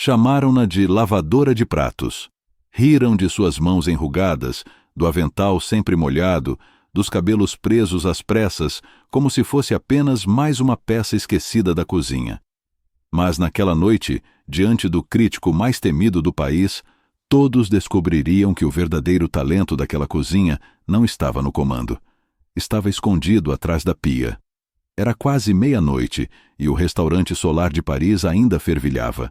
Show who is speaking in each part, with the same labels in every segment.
Speaker 1: Chamaram-na de lavadora de pratos. Riram de suas mãos enrugadas, do avental sempre molhado, dos cabelos presos às pressas, como se fosse apenas mais uma peça esquecida da cozinha. Mas naquela noite, diante do crítico mais temido do país, todos descobririam que o verdadeiro talento daquela cozinha não estava no comando. Estava escondido atrás da pia. Era quase meia-noite e o restaurante Solar de Paris ainda fervilhava.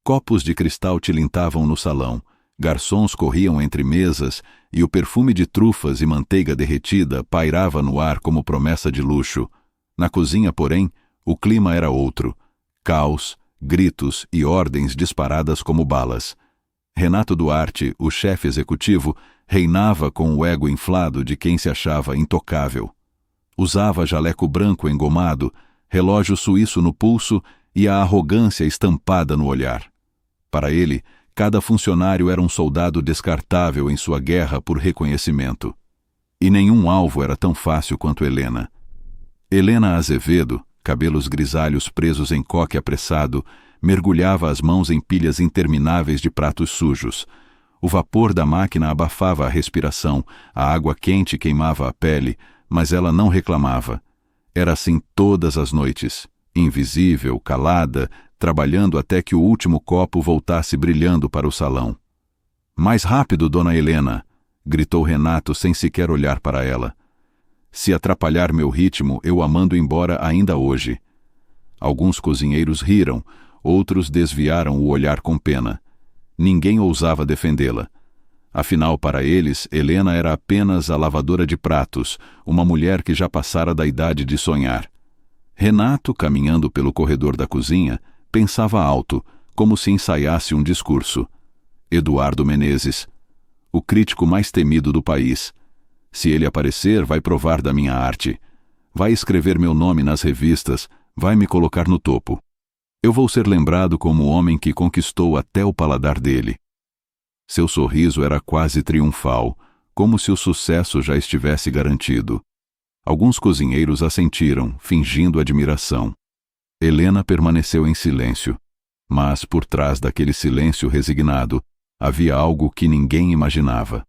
Speaker 1: Copos de cristal tilintavam no salão, garçons corriam entre mesas e o perfume de trufas e manteiga derretida pairava no ar como promessa de luxo. Na cozinha, porém, o clima era outro. Caos, gritos e ordens disparadas como balas. Renato Duarte, o chefe executivo, reinava com o ego inflado de quem se achava intocável. Usava jaleco branco engomado, relógio suíço no pulso e a arrogância estampada no olhar. Para ele, cada funcionário era um soldado descartável em sua guerra por reconhecimento. E nenhum alvo era tão fácil quanto Helena. Helena Azevedo, cabelos grisalhos presos em coque apressado, mergulhava as mãos em pilhas intermináveis de pratos sujos. O vapor da máquina abafava a respiração, a água quente queimava a pele, mas ela não reclamava. Era assim todas as noites, invisível, calada, trabalhando até que o último copo voltasse brilhando para o salão. "Mais rápido, dona Helena!" gritou Renato sem sequer olhar para ela. "Se atrapalhar meu ritmo, eu a mando embora ainda hoje." Alguns cozinheiros riram, outros desviaram o olhar com pena. Ninguém ousava defendê-la. Afinal, para eles, Helena era apenas a lavadora de pratos, uma mulher que já passara da idade de sonhar. Renato, caminhando pelo corredor da cozinha, pensava alto, como se ensaiasse um discurso. Eduardo Menezes, o crítico mais temido do país. Se ele aparecer, vai provar da minha arte. Vai escrever meu nome nas revistas, vai me colocar no topo. Eu vou ser lembrado como o homem que conquistou até o paladar dele. Seu sorriso era quase triunfal, como se o sucesso já estivesse garantido. Alguns cozinheiros assentiram, fingindo admiração. Helena permaneceu em silêncio, mas por trás daquele silêncio resignado havia algo que ninguém imaginava.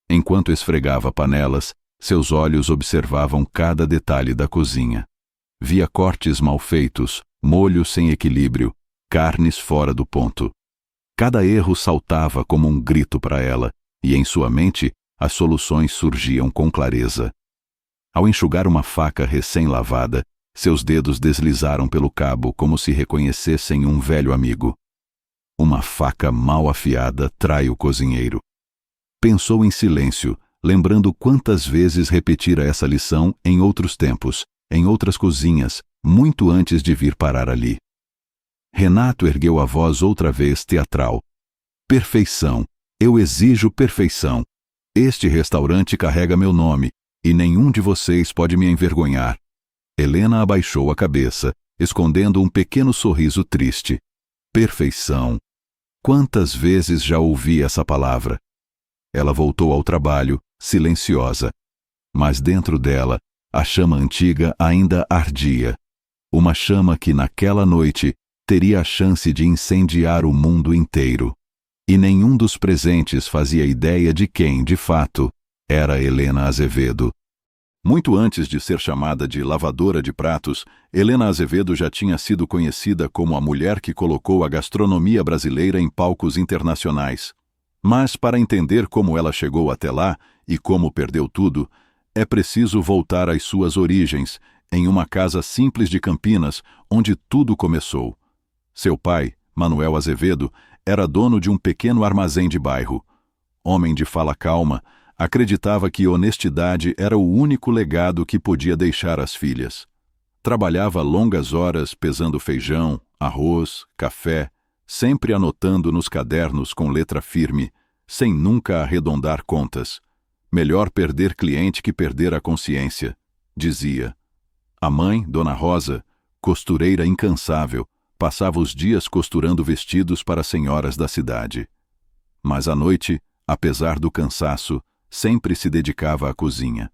Speaker 1: Enquanto esfregava panelas, seus olhos observavam cada detalhe da cozinha. Via cortes mal feitos, molhos sem equilíbrio, carnes fora do ponto. Cada erro saltava como um grito para ela, e em sua mente as soluções surgiam com clareza. Ao enxugar uma faca recém-lavada, seus dedos deslizaram pelo cabo como se reconhecessem um velho amigo. Uma faca mal afiada trai o cozinheiro. Pensou em silêncio, lembrando quantas vezes repetira essa lição em outros tempos, em outras cozinhas, muito antes de vir parar ali. Renato ergueu a voz outra vez teatral. "Perfeição. Eu exijo perfeição. Este restaurante carrega meu nome, e nenhum de vocês pode me envergonhar." Helena abaixou a cabeça, escondendo um pequeno sorriso triste. Perfeição. Quantas vezes já ouvi essa palavra? Ela voltou ao trabalho, silenciosa. Mas dentro dela, a chama antiga ainda ardia. Uma chama que, naquela noite, teria a chance de incendiar o mundo inteiro. E nenhum dos presentes fazia ideia de quem, de fato, era Helena Azevedo. Muito antes de ser chamada de lavadora de pratos, Helena Azevedo já tinha sido conhecida como a mulher que colocou a gastronomia brasileira em palcos internacionais. Mas, para entender como ela chegou até lá e como perdeu tudo, é preciso voltar às suas origens, em uma casa simples de Campinas, onde tudo começou. Seu pai, Manuel Azevedo, era dono de um pequeno armazém de bairro. Homem de fala calma, acreditava que honestidade era o único legado que podia deixar às filhas. Trabalhava longas horas pesando feijão, arroz, café, sempre anotando nos cadernos com letra firme, sem nunca arredondar contas. "Melhor perder cliente que perder a consciência", dizia. A mãe, Dona Rosa, costureira incansável, passava os dias costurando vestidos para senhoras da cidade. Mas à noite, apesar do cansaço, sempre se dedicava à cozinha.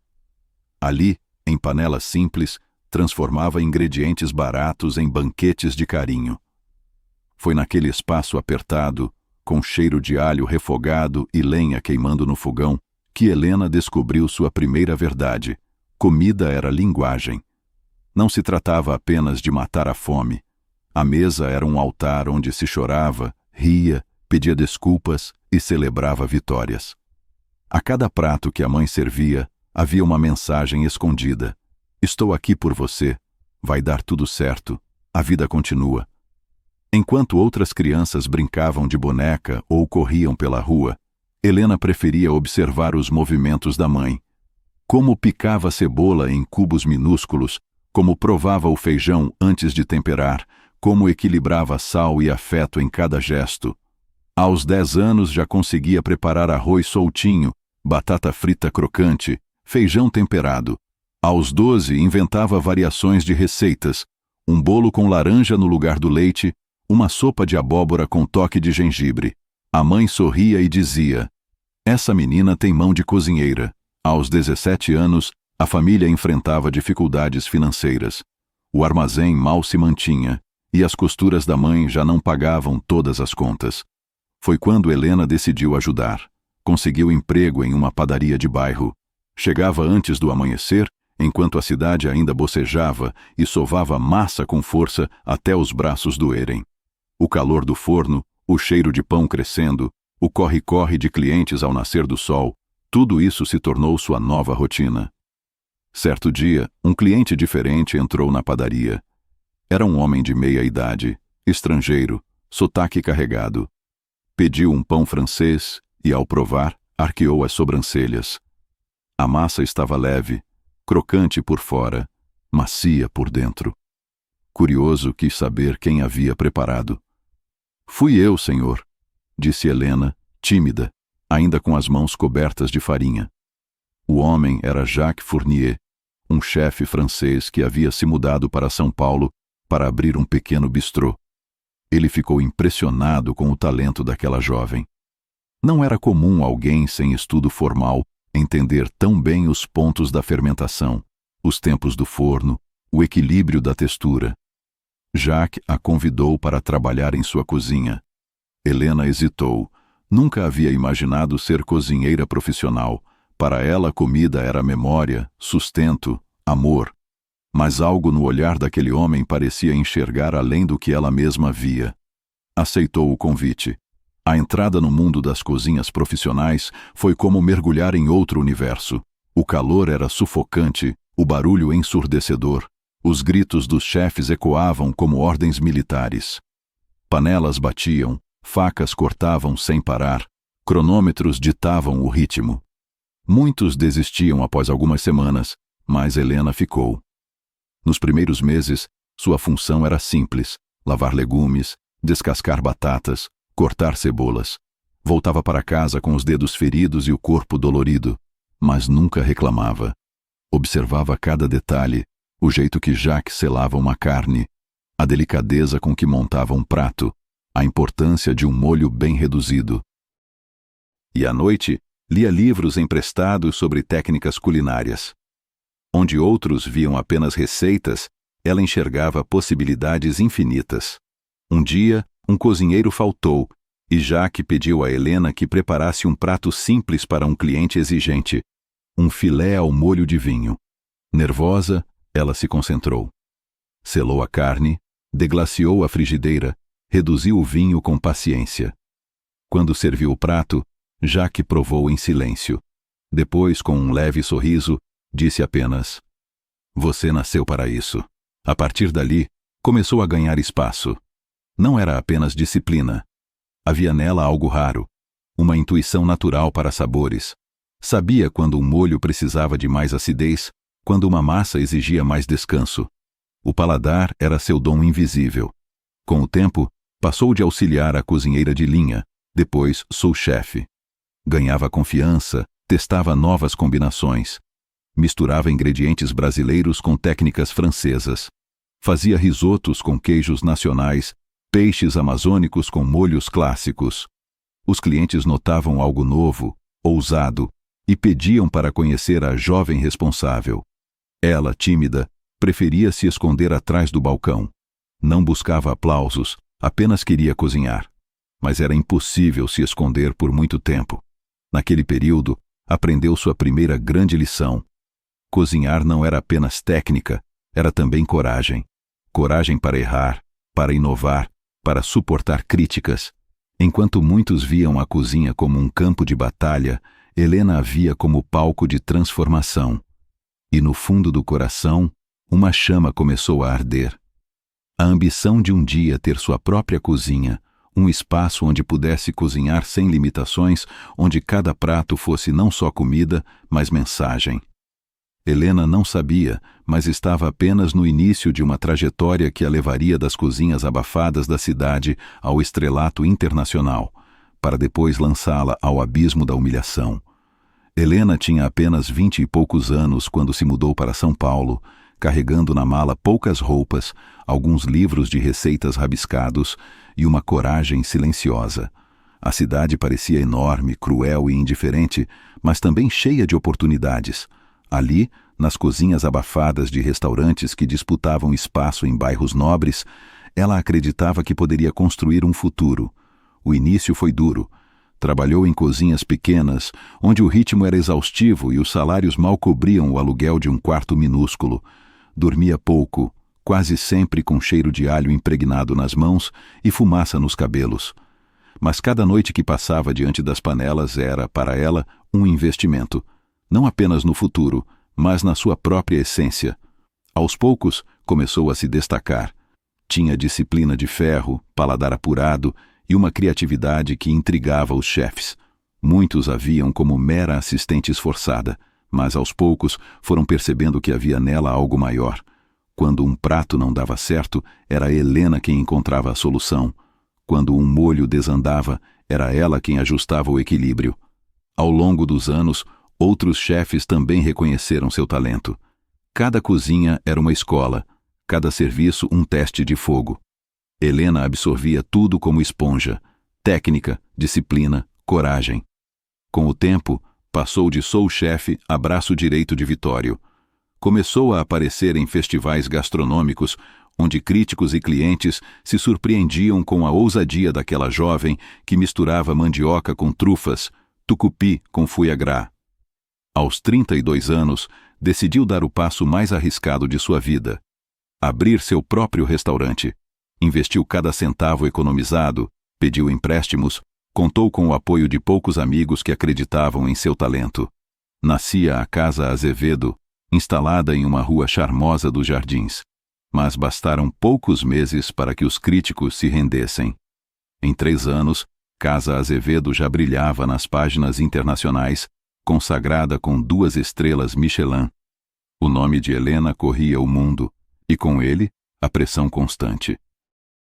Speaker 1: Ali, em panelas simples, transformava ingredientes baratos em banquetes de carinho. Foi naquele espaço apertado, com cheiro de alho refogado e lenha queimando no fogão, que Helena descobriu sua primeira verdade. Comida era linguagem. Não se tratava apenas de matar a fome. A mesa era um altar onde se chorava, ria, pedia desculpas e celebrava vitórias. A cada prato que a mãe servia, havia uma mensagem escondida. Estou aqui por você. Vai dar tudo certo. A vida continua. Enquanto outras crianças brincavam de boneca ou corriam pela rua, Helena preferia observar os movimentos da mãe. Como picava cebola em cubos minúsculos, como provava o feijão antes de temperar, como equilibrava sal e afeto em cada gesto. Aos 10 anos já conseguia preparar arroz soltinho, batata frita crocante, feijão temperado. Aos 12 inventava variações de receitas, um bolo com laranja no lugar do leite, uma sopa de abóbora com toque de gengibre. A mãe sorria e dizia: essa menina tem mão de cozinheira. Aos 17 anos, a família enfrentava dificuldades financeiras. O armazém mal se mantinha, e as costuras da mãe já não pagavam todas as contas. Foi quando Helena decidiu ajudar. Conseguiu emprego em uma padaria de bairro. Chegava antes do amanhecer, enquanto a cidade ainda bocejava e sovava massa com força até os braços doerem. O calor do forno, o cheiro de pão crescendo, o corre-corre de clientes ao nascer do sol, tudo isso se tornou sua nova rotina. Certo dia, um cliente diferente entrou na padaria. Era um homem de meia idade, estrangeiro, sotaque carregado. Pediu um pão francês e, ao provar, arqueou as sobrancelhas. A massa estava leve, crocante por fora, macia por dentro. Curioso, quis saber quem havia preparado. Fui eu, senhor, disse Helena, tímida, ainda com as mãos cobertas de farinha. O homem era Jacques Fournier, um chefe francês que havia se mudado para São Paulo para abrir um pequeno bistrô. Ele ficou impressionado com o talento daquela jovem. Não era comum alguém sem estudo formal entender tão bem os pontos da fermentação, os tempos do forno, o equilíbrio da textura. Jacques a convidou para trabalhar em sua cozinha. Helena hesitou. Nunca havia imaginado ser cozinheira profissional. Para ela, comida era memória, sustento, amor. Mas algo no olhar daquele homem parecia enxergar além do que ela mesma via. Aceitou o convite. A entrada no mundo das cozinhas profissionais foi como mergulhar em outro universo. O calor era sufocante, o barulho ensurdecedor. Os gritos dos chefes ecoavam como ordens militares. Panelas batiam, facas cortavam sem parar, cronômetros ditavam o ritmo. Muitos desistiam após algumas semanas, mas Helena ficou. Nos primeiros meses, sua função era simples: lavar legumes, descascar batatas, cortar cebolas. Voltava para casa com os dedos feridos e o corpo dolorido, mas nunca reclamava. Observava cada detalhe, o jeito que Jacques selava uma carne, a delicadeza com que montava um prato, a importância de um molho bem reduzido. E à noite, lia livros emprestados sobre técnicas culinárias. Onde outros viam apenas receitas, ela enxergava possibilidades infinitas. Um dia, um cozinheiro faltou, e Jacques pediu a Helena que preparasse um prato simples para um cliente exigente: um filé ao molho de vinho. Nervosa, ela se concentrou. Selou a carne, deglaciou a frigideira, reduziu o vinho com paciência. Quando serviu o prato, Jacques provou em silêncio. Depois, com um leve sorriso, disse apenas: você nasceu para isso. A partir dali, começou a ganhar espaço. Não era apenas disciplina. Havia nela algo raro, uma intuição natural para sabores. Sabia quando um molho precisava de mais acidez, quando uma massa exigia mais descanso. O paladar era seu dom invisível. Com o tempo, passou de auxiliar a cozinheira de linha, depois sous-chefe. Ganhava confiança, testava novas combinações. Misturava ingredientes brasileiros com técnicas francesas. Fazia risotos com queijos nacionais, peixes amazônicos com molhos clássicos. Os clientes notavam algo novo, ousado, e pediam para conhecer a jovem responsável. Ela, tímida, preferia se esconder atrás do balcão. Não buscava aplausos, Apenas queria cozinhar. Mas era impossível se esconder por muito tempo. Naquele período, aprendeu sua primeira grande lição. Cozinhar não era apenas técnica, era também coragem. Coragem para errar, para inovar, para suportar críticas. Enquanto muitos viam a cozinha como um campo de batalha, Helena a via como palco de transformação. E no fundo do coração, uma chama começou a arder. A ambição de um dia ter sua própria cozinha, um espaço onde pudesse cozinhar sem limitações, onde cada prato fosse não só comida, mas mensagem. Helena não sabia, mas estava apenas no início de uma trajetória que a levaria das cozinhas abafadas da cidade ao estrelato internacional, para depois lançá-la ao abismo da humilhação. Helena tinha apenas 20 e poucos anos quando se mudou para São Paulo, carregando na mala poucas roupas, alguns livros de receitas rabiscados e uma coragem silenciosa. A cidade parecia enorme, cruel e indiferente, mas também cheia de oportunidades. Ali, nas cozinhas abafadas de restaurantes que disputavam espaço em bairros nobres, ela acreditava que poderia construir um futuro. O início foi duro. Trabalhou em cozinhas pequenas, onde o ritmo era exaustivo e os salários mal cobriam o aluguel de um quarto minúsculo. Dormia pouco, quase sempre com cheiro de alho impregnado nas mãos e fumaça nos cabelos. Mas cada noite que passava diante das panelas era, para ela, um investimento. Não apenas no futuro, mas na sua própria essência. Aos poucos, começou a se destacar. Tinha disciplina de ferro, paladar apurado e uma criatividade que intrigava os chefes. Muitos a viam como mera assistente esforçada, mas aos poucos foram percebendo que havia nela algo maior. Quando um prato não dava certo, era Helena quem encontrava a solução. Quando um molho desandava, era ela quem ajustava o equilíbrio. Ao longo dos anos, outros chefes também reconheceram seu talento. Cada cozinha era uma escola, cada serviço um teste de fogo. Helena absorvia tudo como esponja: técnica, disciplina, coragem. Com o tempo, passou de sous-chefe a braço direito de Vitório. Começou a aparecer em festivais gastronômicos, onde críticos e clientes se surpreendiam com a ousadia daquela jovem que misturava mandioca com trufas, tucupi com foie gras. Aos 32 anos, decidiu dar o passo mais arriscado de sua vida: abrir seu próprio restaurante. Investiu cada centavo economizado, pediu empréstimos, contou com o apoio de poucos amigos que acreditavam em seu talento. Nascia a Casa Azevedo, instalada em uma rua charmosa dos Jardins. Mas bastaram poucos meses para que os críticos se rendessem. Em 3 anos, Casa Azevedo já brilhava nas páginas internacionais, consagrada com 2 estrelas Michelin. O nome de Helena corria o mundo, e com ele, a pressão constante.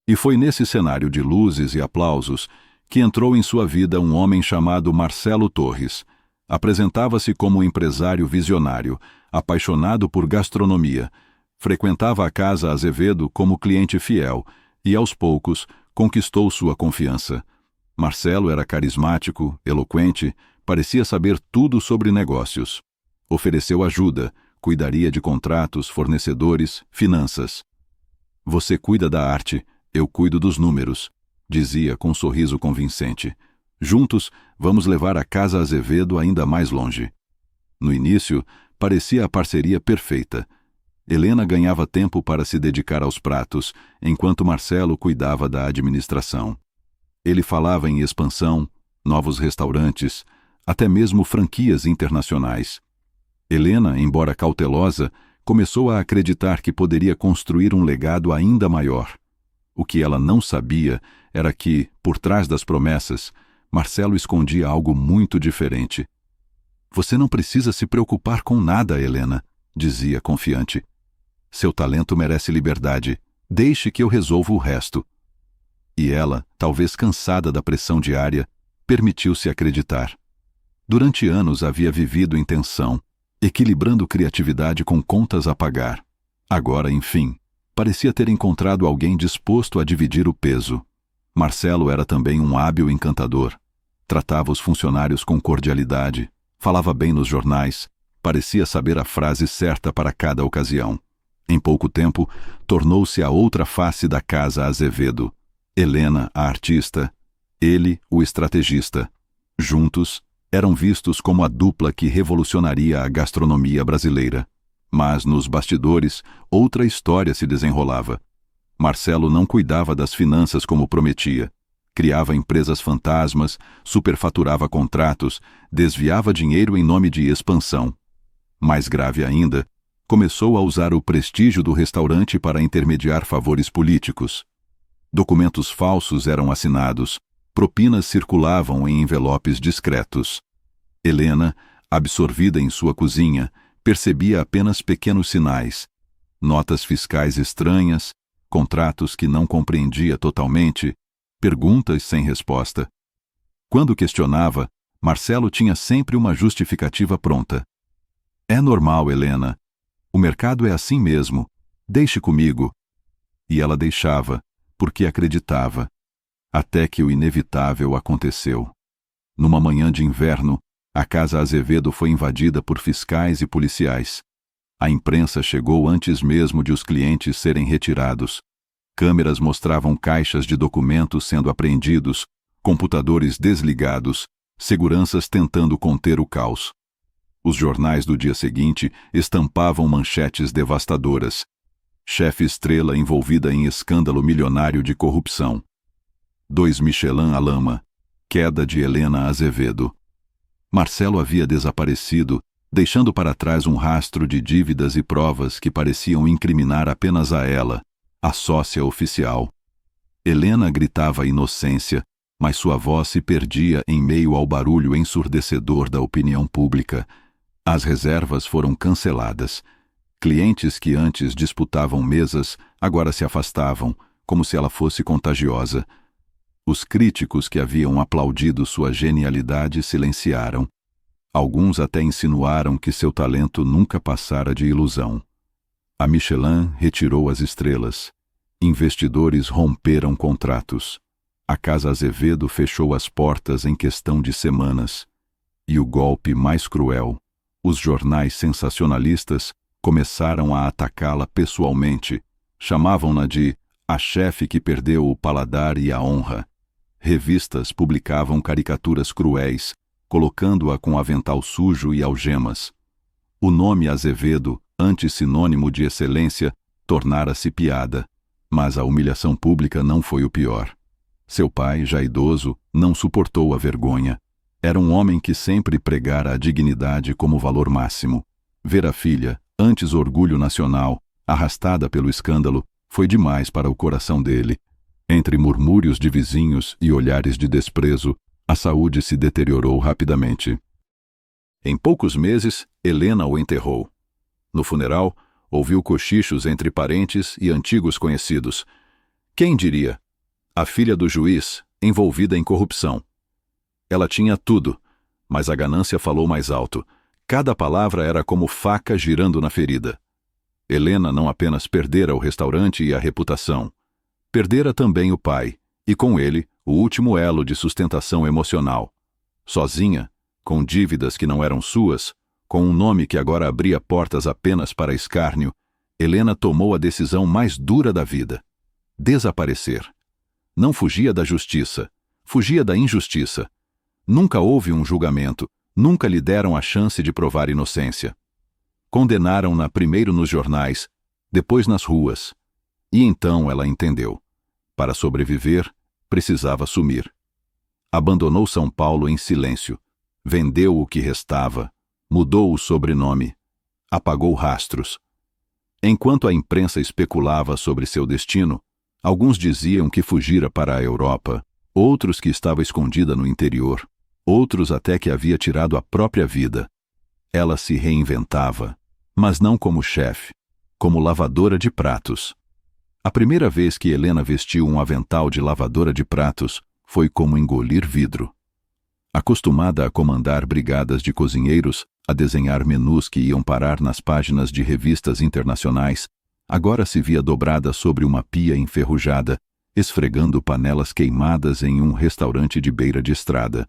Speaker 1: E foi nesse cenário de luzes e aplausos que entrou em sua vida um homem chamado Marcelo Torres. Apresentava-se como um empresário visionário, apaixonado por gastronomia. Frequentava a Casa Azevedo como cliente fiel e, aos poucos, conquistou sua confiança. Marcelo era carismático, eloquente, parecia saber tudo sobre negócios. Ofereceu ajuda, cuidaria de contratos, fornecedores, finanças. "Você cuida da arte, eu cuido dos números", dizia com um sorriso convincente. "Juntos, vamos levar a Casa Azevedo ainda mais longe." No início, parecia a parceria perfeita. Helena ganhava tempo para se dedicar aos pratos, enquanto Marcelo cuidava da administração. Ele falava em expansão, novos restaurantes, até mesmo franquias internacionais. Helena, embora cautelosa, começou a acreditar que poderia construir um legado ainda maior. O que ela não sabia era que, por trás das promessas, Marcelo escondia algo muito diferente. "Você não precisa se preocupar com nada, Helena", dizia confiante. "Seu talento merece liberdade. Deixe que eu resolva o resto." E ela, talvez cansada da pressão diária, permitiu-se acreditar. Durante anos havia vivido em tensão, equilibrando criatividade com contas a pagar. Agora, enfim, parecia ter encontrado alguém disposto a dividir o peso. Marcelo era também um hábil encantador. Tratava os funcionários com cordialidade, falava bem nos jornais, parecia saber a frase certa para cada ocasião. Em pouco tempo, tornou-se a outra face da Casa Azevedo. Helena, a artista, ele, o estrategista. Juntos, eram vistos como a dupla que revolucionaria a gastronomia brasileira. Mas, nos bastidores, outra história se desenrolava. Marcelo não cuidava das finanças como prometia. Criava empresas fantasmas, superfaturava contratos, desviava dinheiro em nome de expansão. Mais grave ainda, começou a usar o prestígio do restaurante para intermediar favores políticos. Documentos falsos eram assinados, propinas circulavam em envelopes discretos. Helena, absorvida em sua cozinha, percebia apenas pequenos sinais: notas fiscais estranhas, contratos que não compreendia totalmente, perguntas sem resposta. Quando questionava, Marcelo tinha sempre uma justificativa pronta. É normal, Helena. O mercado é assim mesmo. Deixe comigo. E ela deixava, porque acreditava. Até que o inevitável aconteceu. Numa manhã de inverno, a Casa Azevedo foi invadida por fiscais e policiais. A imprensa chegou antes mesmo de os clientes serem retirados. Câmeras mostravam caixas de documentos sendo apreendidos, computadores desligados, seguranças tentando conter o caos. Os jornais do dia seguinte estampavam manchetes devastadoras. Chefe estrela envolvida em escândalo milionário de corrupção. 2 Michelin à lama. Queda de Helena Azevedo. Marcelo havia desaparecido, deixando para trás um rastro de dívidas e provas que pareciam incriminar apenas a ela, a sócia oficial. Helena gritava inocência, mas sua voz se perdia em meio ao barulho ensurdecedor da opinião pública. As reservas foram canceladas. Clientes que antes disputavam mesas agora se afastavam, como se ela fosse contagiosa. Os críticos que haviam aplaudido sua genialidade silenciaram. Alguns até insinuaram que seu talento nunca passara de ilusão. A Michelin retirou as estrelas. Investidores romperam contratos. A Casa Azevedo fechou as portas em questão de semanas. E o golpe mais cruel: os jornais sensacionalistas começaram a atacá-la pessoalmente. Chamavam-na de a chefe que perdeu o paladar e a honra. Revistas publicavam caricaturas cruéis, colocando-a com avental sujo e algemas. O nome Azevedo, antes sinônimo de excelência, tornara-se piada. Mas a humilhação pública não foi o pior. Seu pai, já idoso, não suportou a vergonha. Era um homem que sempre pregara a dignidade como valor máximo. Ver a filha, antes orgulho nacional, arrastada pelo escândalo, foi demais para o coração dele. Entre murmúrios de vizinhos e olhares de desprezo, a saúde se deteriorou rapidamente. Em poucos meses, Helena o enterrou. No funeral, ouviu cochichos entre parentes e antigos conhecidos. Quem diria? A filha do juiz, envolvida em corrupção. Ela tinha tudo, mas a ganância falou mais alto. Cada palavra era como faca girando na ferida. Helena não apenas perdera o restaurante e a reputação. Perdera também o pai, e com ele, o último elo de sustentação emocional. Sozinha, com dívidas que não eram suas, com um nome que agora abria portas apenas para escárnio, Helena tomou a decisão mais dura da vida: desaparecer. Não fugia da justiça, fugia da injustiça. Nunca houve um julgamento, nunca lhe deram a chance de provar inocência. Condenaram-na primeiro nos jornais, depois nas ruas. E então ela entendeu. Para sobreviver, precisava sumir. Abandonou São Paulo em silêncio. Vendeu o que restava. Mudou o sobrenome. Apagou rastros. Enquanto a imprensa especulava sobre seu destino, alguns diziam que fugira para a Europa, outros que estava escondida no interior, outros até que havia tirado a própria vida. Ela se reinventava, mas não como chefe, como lavadora de pratos. A primeira vez que Helena vestiu um avental de lavadora de pratos foi como engolir vidro. Acostumada a comandar brigadas de cozinheiros, a desenhar menus que iam parar nas páginas de revistas internacionais, agora se via dobrada sobre uma pia enferrujada, esfregando panelas queimadas em um restaurante de beira de estrada.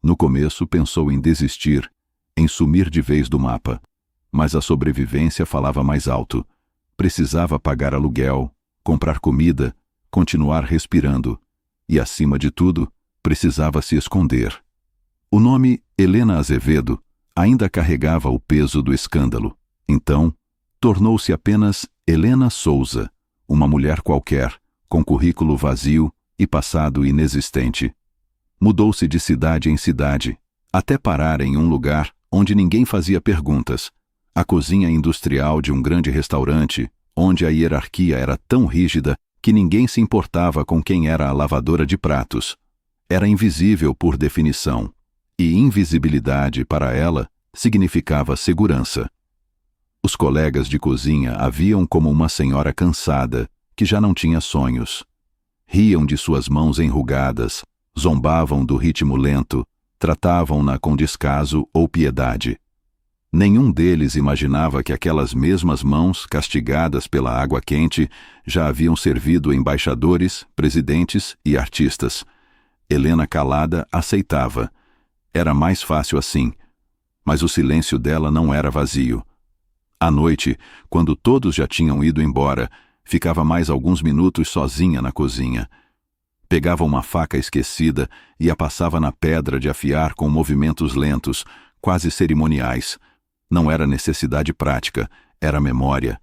Speaker 1: No começo pensou em desistir, em sumir de vez do mapa. Mas a sobrevivência falava mais alto. Precisava pagar aluguel, comprar comida, continuar respirando e, acima de tudo, precisava se esconder. O nome Helena Azevedo ainda carregava o peso do escândalo. Então, tornou-se apenas Helena Souza, uma mulher qualquer, com currículo vazio e passado inexistente. Mudou-se de cidade em cidade, até parar em um lugar onde ninguém fazia perguntas, a cozinha industrial de um grande restaurante, onde a hierarquia era tão rígida que ninguém se importava com quem era a lavadora de pratos. Era invisível por definição, e invisibilidade para ela significava segurança. Os colegas de cozinha a viam como uma senhora cansada, que já não tinha sonhos. Riam de suas mãos enrugadas, zombavam do ritmo lento, tratavam-na com descaso ou piedade. Nenhum deles imaginava que aquelas mesmas mãos, castigadas pela água quente, já haviam servido embaixadores, presidentes e artistas. Helena, calada, aceitava. Era mais fácil assim. Mas o silêncio dela não era vazio. À noite, quando todos já tinham ido embora, ficava mais alguns minutos sozinha na cozinha. Pegava uma faca esquecida e a passava na pedra de afiar com movimentos lentos, quase cerimoniais. Não era necessidade prática, era memória.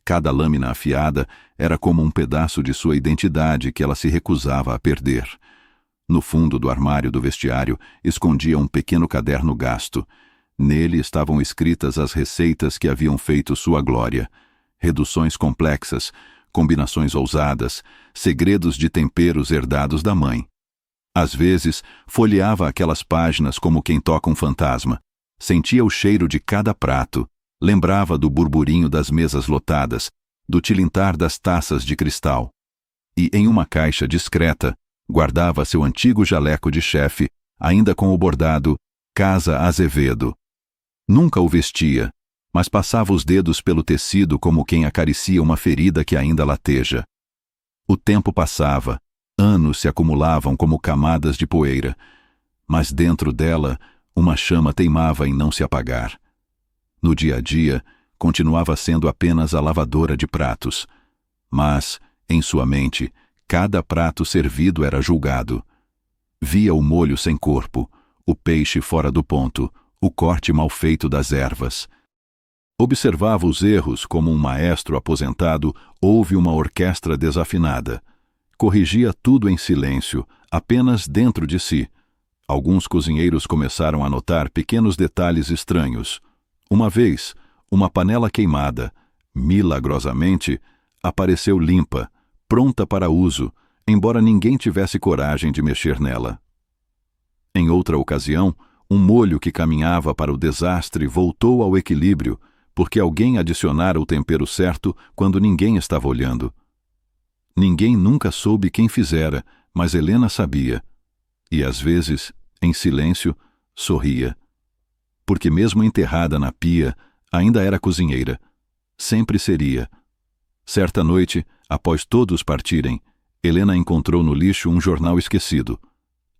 Speaker 1: Cada lâmina afiada era como um pedaço de sua identidade que ela se recusava a perder. No fundo do armário do vestiário escondia um pequeno caderno gasto. Nele estavam escritas as receitas que haviam feito sua glória. Reduções complexas, combinações ousadas, segredos de temperos herdados da mãe. Às vezes, folheava aquelas páginas como quem toca um fantasma. Sentia o cheiro de cada prato, lembrava do burburinho das mesas lotadas, do tilintar das taças de cristal. E, em uma caixa discreta, guardava seu antigo jaleco de chefe, ainda com o bordado Casa Azevedo. Nunca o vestia, mas passava os dedos pelo tecido como quem acaricia uma ferida que ainda lateja. O tempo passava, anos se acumulavam como camadas de poeira, mas dentro dela uma chama teimava em não se apagar. No dia a dia, continuava sendo apenas a lavadora de pratos, mas, em sua mente, cada prato servido era julgado. Via o molho sem corpo, o peixe fora do ponto, o corte mal feito das ervas. Observava os erros como um maestro aposentado ouve uma orquestra desafinada. Corrigia tudo em silêncio, apenas dentro de si. Alguns cozinheiros começaram a notar pequenos detalhes estranhos. Uma vez, uma panela queimada, milagrosamente, apareceu limpa, pronta para uso, embora ninguém tivesse coragem de mexer nela. Em outra ocasião, um molho que caminhava para o desastre voltou ao equilíbrio, porque alguém adicionara o tempero certo quando ninguém estava olhando. Ninguém nunca soube quem fizera, mas Helena sabia. E às vezes, em silêncio, sorria. Porque mesmo enterrada na pia, ainda era cozinheira. Sempre seria. Certa noite, após todos partirem, Helena encontrou no lixo um jornal esquecido.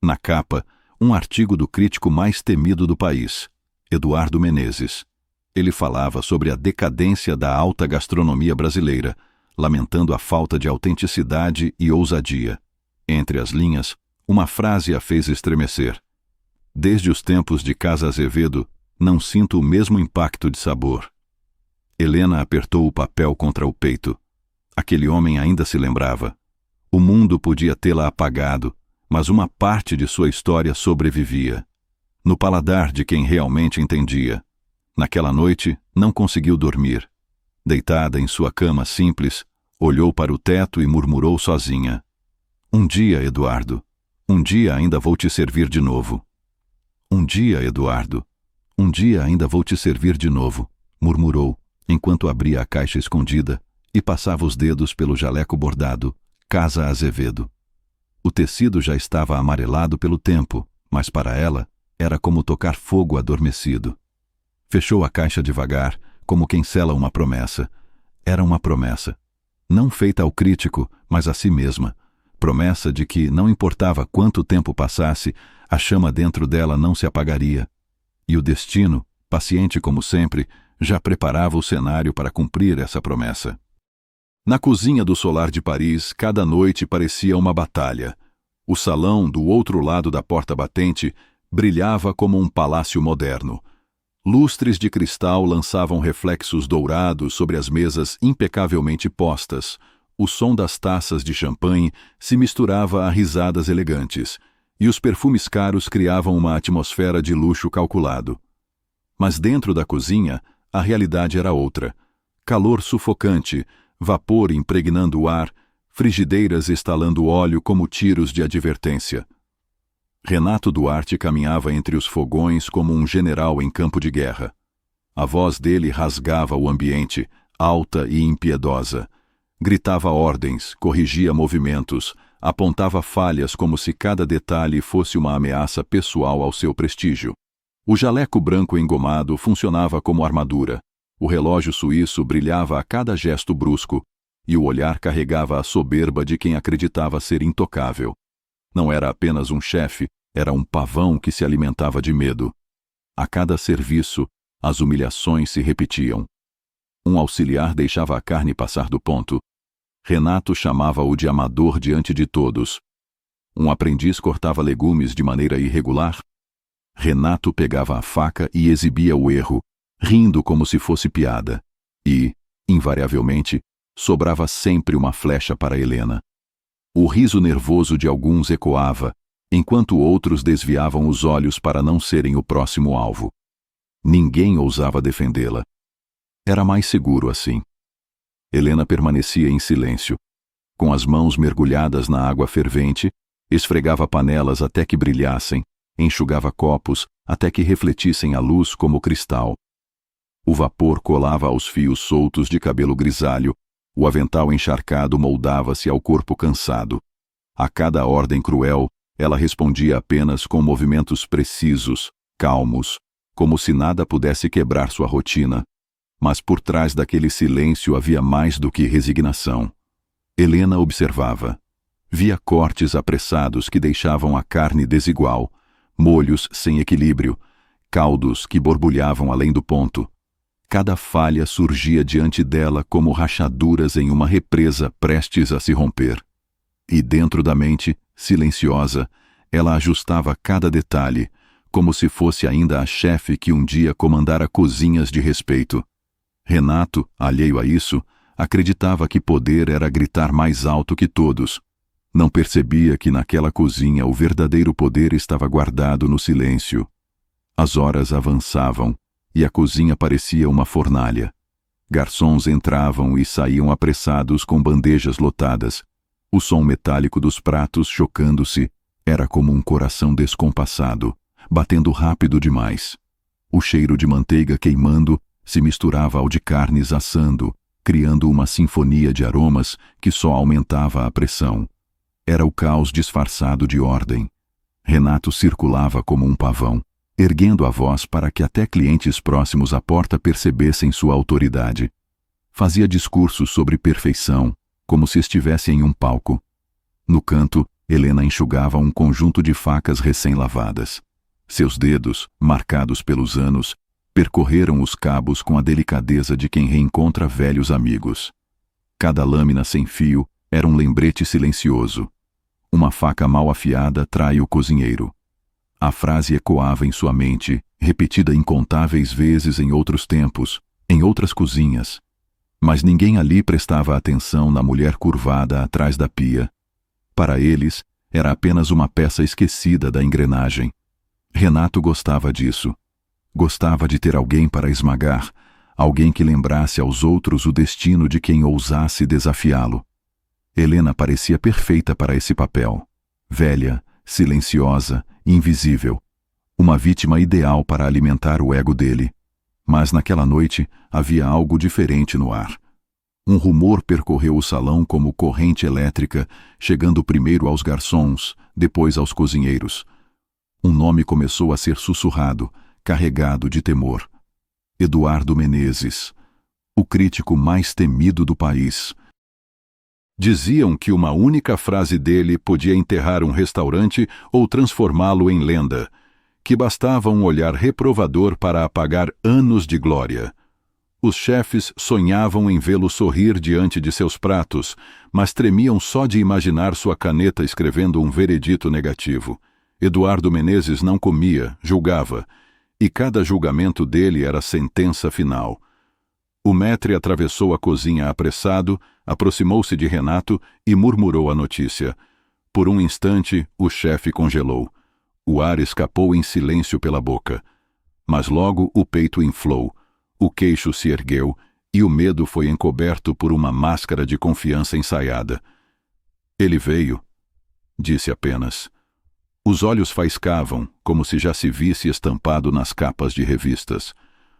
Speaker 1: Na capa, um artigo do crítico mais temido do país, Eduardo Menezes. Ele falava sobre a decadência da alta gastronomia brasileira, lamentando a falta de autenticidade e ousadia. Entre as linhas, uma frase a fez estremecer. Desde os tempos de Casa Azevedo, não sinto o mesmo impacto de sabor. Helena apertou o papel contra o peito. Aquele homem ainda se lembrava. O mundo podia tê-la apagado, mas uma parte de sua história sobrevivia. No paladar de quem realmente entendia. Naquela noite, não conseguiu dormir. Deitada em sua cama simples, olhou para o teto e murmurou sozinha. Um dia, Eduardo. Um dia ainda vou te servir de novo. Um dia, Eduardo. Um dia ainda vou te servir de novo, murmurou, enquanto abria a caixa escondida e passava os dedos pelo jaleco bordado, Casa Azevedo. O tecido já estava amarelado pelo tempo, mas para ela era como tocar fogo adormecido. Fechou a caixa devagar, como quem sela uma promessa. Era uma promessa. Não feita ao crítico, mas a si mesma. Promessa de que, não importava quanto tempo passasse, a chama dentro dela não se apagaria. E o destino, paciente como sempre, já preparava o cenário para cumprir essa promessa. Na cozinha do Solar de Paris, cada noite parecia uma batalha. O salão, do outro lado da porta batente, brilhava como um palácio moderno. Lustres de cristal lançavam reflexos dourados sobre as mesas impecavelmente postas. O som das taças de champanhe se misturava a risadas elegantes, e os perfumes caros criavam uma atmosfera de luxo calculado. Mas dentro da cozinha, a realidade era outra. Calor sufocante, vapor impregnando o ar, frigideiras estalando óleo como tiros de advertência. Renato Duarte caminhava entre os fogões como um general em campo de guerra. A voz dele rasgava o ambiente, alta e impiedosa. Gritava ordens, corrigia movimentos, apontava falhas como se cada detalhe fosse uma ameaça pessoal ao seu prestígio. O jaleco branco engomado funcionava como armadura. O relógio suíço brilhava a cada gesto brusco, e o olhar carregava a soberba de quem acreditava ser intocável. Não era apenas um chefe, era um pavão que se alimentava de medo. A cada serviço, as humilhações se repetiam. Um auxiliar deixava a carne passar do ponto. Renato chamava-o de amador diante de todos. Um aprendiz cortava legumes de maneira irregular. Renato pegava a faca e exibia o erro, rindo como se fosse piada. E, invariavelmente, sobrava sempre uma flecha para Helena. O riso nervoso de alguns ecoava, enquanto outros desviavam os olhos para não serem o próximo alvo. Ninguém ousava defendê-la. Era mais seguro assim. Helena permanecia em silêncio. Com as mãos mergulhadas na água fervente, esfregava panelas até que brilhassem, enxugava copos até que refletissem a luz como cristal. O vapor colava aos fios soltos de cabelo grisalho, o avental encharcado moldava-se ao corpo cansado. A cada ordem cruel, ela respondia apenas com movimentos precisos, calmos, como se nada pudesse quebrar sua rotina. Mas por trás daquele silêncio havia mais do que resignação. Helena observava. Via cortes apressados que deixavam a carne desigual, molhos sem equilíbrio, caldos que borbulhavam além do ponto. Cada falha surgia diante dela como rachaduras em uma represa prestes a se romper. E dentro da mente, silenciosa, ela ajustava cada detalhe, como se fosse ainda a chefe que um dia comandara cozinhas de respeito. Renato, alheio a isso, acreditava que poder era gritar mais alto que todos. Não percebia que naquela cozinha o verdadeiro poder estava guardado no silêncio. As horas avançavam, e a cozinha parecia uma fornalha. Garçons entravam e saíam apressados com bandejas lotadas. O som metálico dos pratos chocando-se era como um coração descompassado, batendo rápido demais. O cheiro de manteiga queimando se misturava ao de carnes assando, criando uma sinfonia de aromas que só aumentava a pressão. Era o caos disfarçado de ordem. Renato circulava como um pavão, erguendo a voz para que até clientes próximos à porta percebessem sua autoridade. Fazia discursos sobre perfeição, como se estivesse em um palco. No canto, Helena enxugava um conjunto de facas recém-lavadas. Seus dedos, marcados pelos anos, percorreram os cabos com a delicadeza de quem reencontra velhos amigos. Cada lâmina sem fio era um lembrete silencioso. Uma faca mal afiada trai o cozinheiro. A frase ecoava em sua mente, repetida incontáveis vezes em outros tempos, em outras cozinhas. Mas ninguém ali prestava atenção na mulher curvada atrás da pia. Para eles, era apenas uma peça esquecida da engrenagem. Renato gostava disso. Gostava de ter alguém para esmagar, alguém que lembrasse aos outros o destino de quem ousasse desafiá-lo. Helena parecia perfeita para esse papel. Velha, silenciosa, invisível. Uma vítima ideal para alimentar o ego dele. Mas naquela noite havia algo diferente no ar. Um rumor percorreu o salão como corrente elétrica, chegando primeiro aos garçons, depois aos cozinheiros. Um nome começou a ser sussurrado, carregado de temor. Eduardo Menezes, o crítico mais temido do país. Diziam que uma única frase dele podia enterrar um restaurante ou transformá-lo em lenda, que bastava um olhar reprovador para apagar anos de glória. Os chefes sonhavam em vê-lo sorrir diante de seus pratos, mas tremiam só de imaginar sua caneta escrevendo um veredito negativo. Eduardo Menezes não comia, julgava, e cada julgamento dele era a sentença final. O maître atravessou a cozinha apressado, aproximou-se de Renato e murmurou a notícia. Por um instante, o chefe congelou. O ar escapou em silêncio pela boca. Mas logo o peito inflou. O queixo se ergueu e o medo foi encoberto por uma máscara de confiança ensaiada. Ele veio, disse apenas. Os olhos faiscavam, como se já se visse estampado nas capas de revistas.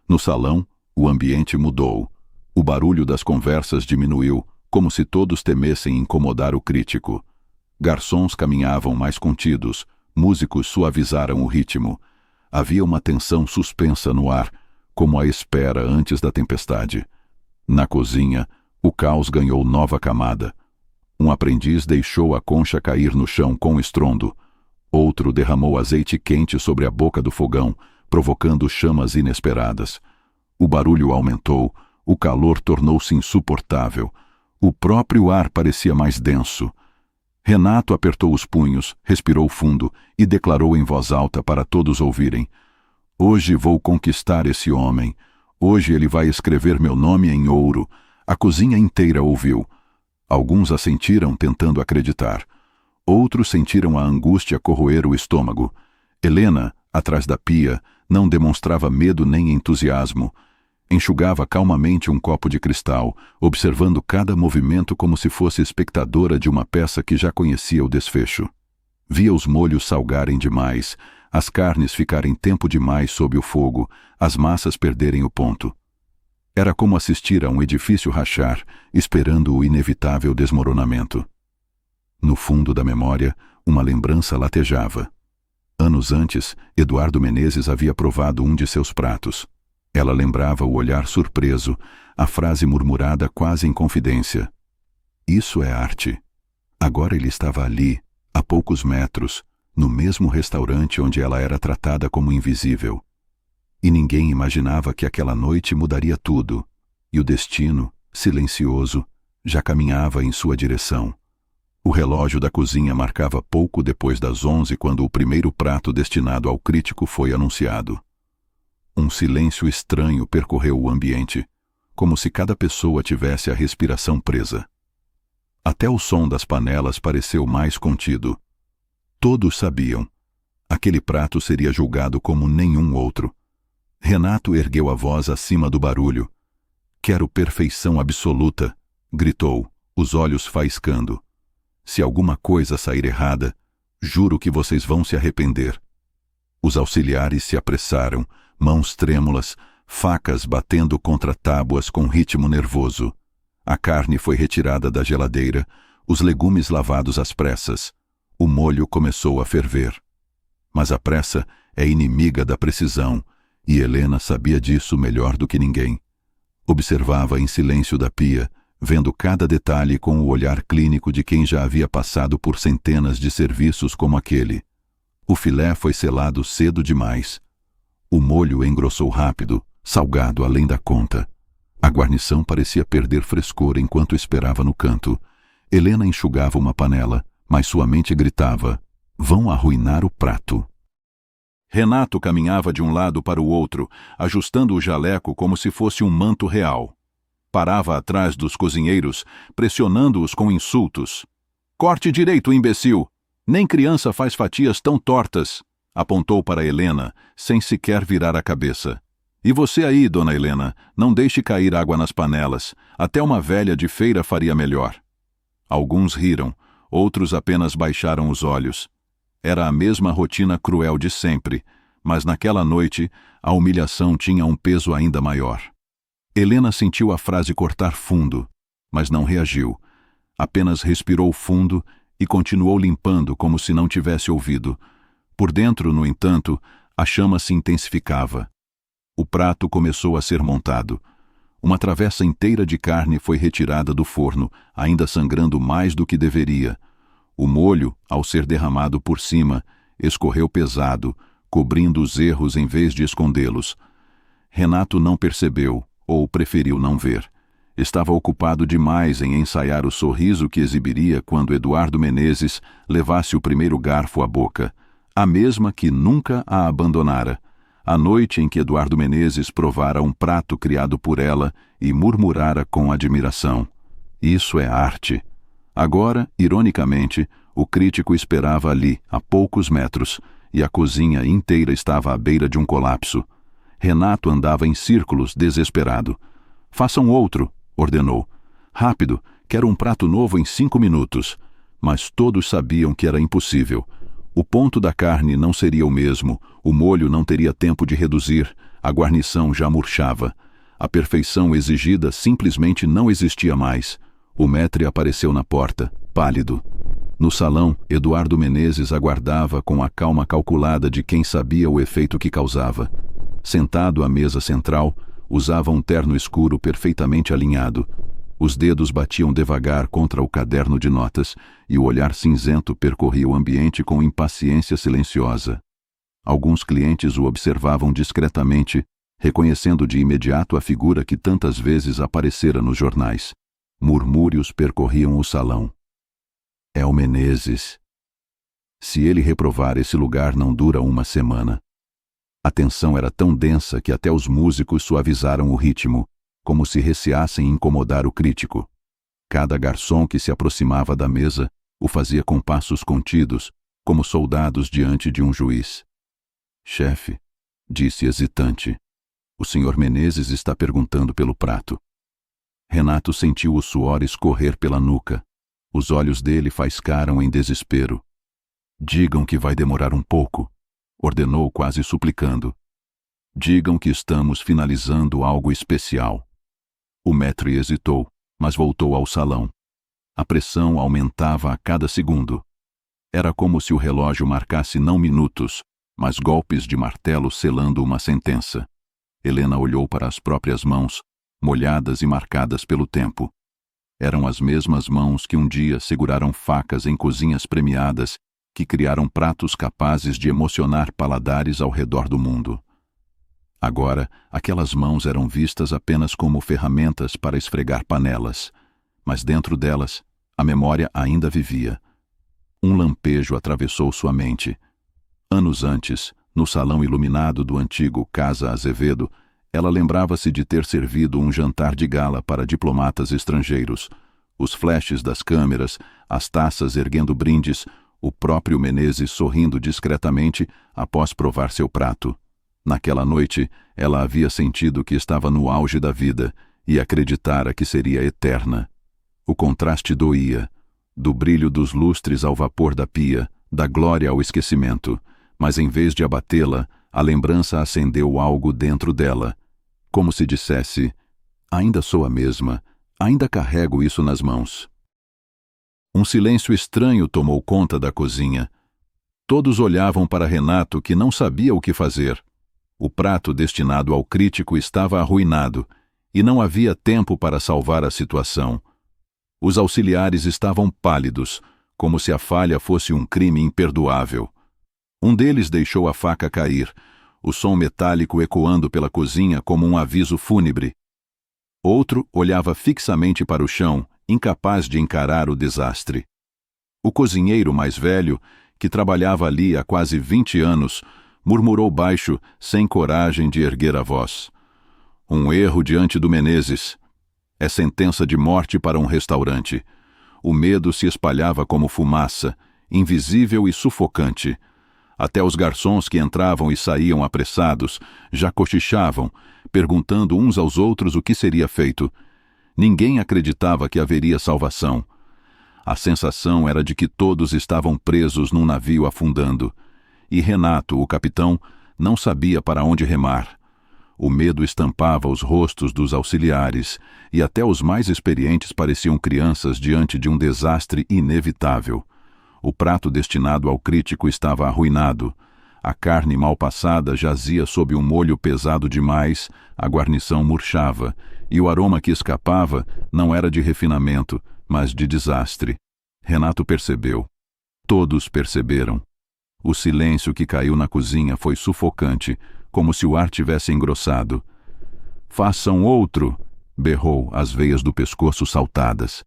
Speaker 1: No salão, o ambiente mudou. O barulho das conversas diminuiu, como se todos temessem incomodar o crítico. Garçons caminhavam mais contidos, músicos suavizaram o ritmo. Havia uma tensão suspensa no ar, como a espera antes da tempestade. Na cozinha, o caos ganhou nova camada. Um aprendiz deixou a concha cair no chão com estrondo. Outro derramou azeite quente sobre a boca do fogão, provocando chamas inesperadas. O barulho aumentou, o calor tornou-se insuportável. O próprio ar parecia mais denso. Renato apertou os punhos, respirou fundo e declarou em voz alta para todos ouvirem: Hoje vou conquistar esse homem. Hoje ele vai escrever meu nome em ouro. A cozinha inteira ouviu. Alguns assentiram tentando acreditar. Outros sentiram a angústia corroer o estômago. Helena, atrás da pia, não demonstrava medo nem entusiasmo. Enxugava calmamente um copo de cristal, observando cada movimento como se fosse espectadora de uma peça que já conhecia o desfecho. Via os molhos salgarem demais, as carnes ficarem tempo demais sob o fogo, as massas perderem o ponto. Era como assistir a um edifício rachar, esperando o inevitável desmoronamento. No fundo da memória, uma lembrança latejava. Anos antes, Eduardo Menezes havia provado um de seus pratos. Ela lembrava o olhar surpreso, a frase murmurada quase em confidência. Isso é arte. Agora ele estava ali, a poucos metros, no mesmo restaurante onde ela era tratada como invisível. E ninguém imaginava que aquela noite mudaria tudo, e o destino, silencioso, já caminhava em sua direção. O relógio da cozinha marcava pouco depois das 11 quando o primeiro prato destinado ao crítico foi anunciado. Um silêncio estranho percorreu o ambiente, como se cada pessoa tivesse a respiração presa. Até o som das panelas pareceu mais contido. Todos sabiam. Aquele prato seria julgado como nenhum outro. Renato ergueu a voz acima do barulho. Quero perfeição absoluta, gritou, os olhos faiscando. Se alguma coisa sair errada, juro que vocês vão se arrepender. Os auxiliares se apressaram, mãos trêmulas, facas batendo contra tábuas com ritmo nervoso. A carne foi retirada da geladeira, os legumes lavados às pressas. O molho começou a ferver. Mas a pressa é inimiga da precisão, e Helena sabia disso melhor do que ninguém. Observava em silêncio da pia, vendo cada detalhe com o olhar clínico de quem já havia passado por centenas de serviços como aquele. O filé foi selado cedo demais. O molho engrossou rápido, salgado além da conta. A guarnição parecia perder frescor enquanto esperava no canto. Helena enxugava uma panela, mas sua mente gritava: vão arruinar o prato. Renato caminhava de um lado para o outro, ajustando o jaleco como se fosse um manto real. Parava atrás dos cozinheiros, pressionando-os com insultos. Corte direito, imbecil! Nem criança faz fatias tão tortas! Apontou para Helena, sem sequer virar a cabeça. E você aí, dona Helena, não deixe cair água nas panelas. Até uma velha de feira faria melhor. Alguns riram, outros apenas baixaram os olhos. Era a mesma rotina cruel de sempre, mas naquela noite a humilhação tinha um peso ainda maior. Helena sentiu a frase cortar fundo, mas não reagiu. Apenas respirou fundo e continuou limpando como se não tivesse ouvido. Por dentro, no entanto, a chama se intensificava. O prato começou a ser montado. Uma travessa inteira de carne foi retirada do forno, ainda sangrando mais do que deveria. O molho, ao ser derramado por cima, escorreu pesado, cobrindo os erros em vez de escondê-los. Renato não percebeu, ou preferiu não ver. Estava ocupado demais em ensaiar o sorriso que exibiria quando Eduardo Menezes levasse o primeiro garfo à boca, a mesma que nunca a abandonara, a noite em que Eduardo Menezes provara um prato criado por ela e murmurara com admiração: "Isso é arte." Agora, ironicamente, o crítico esperava ali, a poucos metros, e a cozinha inteira estava à beira de um colapso. Renato andava em círculos, desesperado. "Façam outro", ordenou. "Rápido, quero um prato novo em 5 minutos." Mas todos sabiam que era impossível. O ponto da carne não seria o mesmo, o molho não teria tempo de reduzir, a guarnição já murchava. A perfeição exigida simplesmente não existia mais. O maître apareceu na porta, pálido. No salão, Eduardo Menezes aguardava com a calma calculada de quem sabia o efeito que causava. Sentado à mesa central, usava um terno escuro perfeitamente alinhado. Os dedos batiam devagar contra o caderno de notas e o olhar cinzento percorria o ambiente com impaciência silenciosa. Alguns clientes o observavam discretamente, reconhecendo de imediato a figura que tantas vezes aparecera nos jornais. Murmúrios percorriam o salão. "É o Menezes. Se ele reprovar, esse lugar não dura uma semana." A tensão era tão densa que até os músicos suavizaram o ritmo, como se receassem incomodar o crítico. Cada garçom que se aproximava da mesa o fazia com passos contidos, como soldados diante de um juiz. "Chefe", disse hesitante, "o senhor Menezes está perguntando pelo prato." Renato sentiu o suor escorrer pela nuca. Os olhos dele faiscaram em desespero. "Digam que vai demorar um pouco", ordenou quase suplicando. "Digam que estamos finalizando algo especial." O maître hesitou, mas voltou ao salão. A pressão aumentava a cada segundo. Era como se o relógio marcasse não minutos, mas golpes de martelo selando uma sentença. Helena olhou para as próprias mãos, molhadas e marcadas pelo tempo. Eram as mesmas mãos que um dia seguraram facas em cozinhas premiadas, que criaram pratos capazes de emocionar paladares ao redor do mundo. Agora, aquelas mãos eram vistas apenas como ferramentas para esfregar panelas, mas dentro delas, a memória ainda vivia. Um lampejo atravessou sua mente. Anos antes, no salão iluminado do antigo Casa Azevedo, ela lembrava-se de ter servido um jantar de gala para diplomatas estrangeiros. Os flashes das câmeras, as taças erguendo brindes, o próprio Menezes sorrindo discretamente após provar seu prato. Naquela noite, ela havia sentido que estava no auge da vida e acreditara que seria eterna. O contraste doía, do brilho dos lustres ao vapor da pia, da glória ao esquecimento, mas em vez de abatê-la, a lembrança acendeu algo dentro dela, como se dissesse: "Ainda sou a mesma, ainda carrego isso nas mãos." Um silêncio estranho tomou conta da cozinha. Todos olhavam para Renato, que não sabia o que fazer. O prato destinado ao crítico estava arruinado, e não havia tempo para salvar a situação. Os auxiliares estavam pálidos, como se a falha fosse um crime imperdoável. Um deles deixou a faca cair, o som metálico ecoando pela cozinha como um aviso fúnebre. Outro olhava fixamente para o chão, incapaz de encarar o desastre. O cozinheiro mais velho, que trabalhava ali há quase 20 anos, murmurou baixo, sem coragem de erguer a voz: "Um erro diante do Menezes. É sentença de morte para um restaurante." O medo se espalhava como fumaça, invisível e sufocante. Até os garçons que entravam e saíam apressados já cochichavam, perguntando uns aos outros o que seria feito. Ninguém acreditava que haveria salvação. A sensação era de que todos estavam presos num navio afundando. E Renato, o capitão, não sabia para onde remar. O medo estampava os rostos dos auxiliares, e até os mais experientes pareciam crianças diante de um desastre inevitável. O prato destinado ao crítico estava arruinado. A carne mal passada jazia sob um molho pesado demais, a guarnição murchava, e o aroma que escapava não era de refinamento, mas de desastre. Renato percebeu. Todos perceberam. O silêncio que caiu na cozinha foi sufocante, como se o ar tivesse engrossado. Façam outro! Berrou, as veias do pescoço saltadas.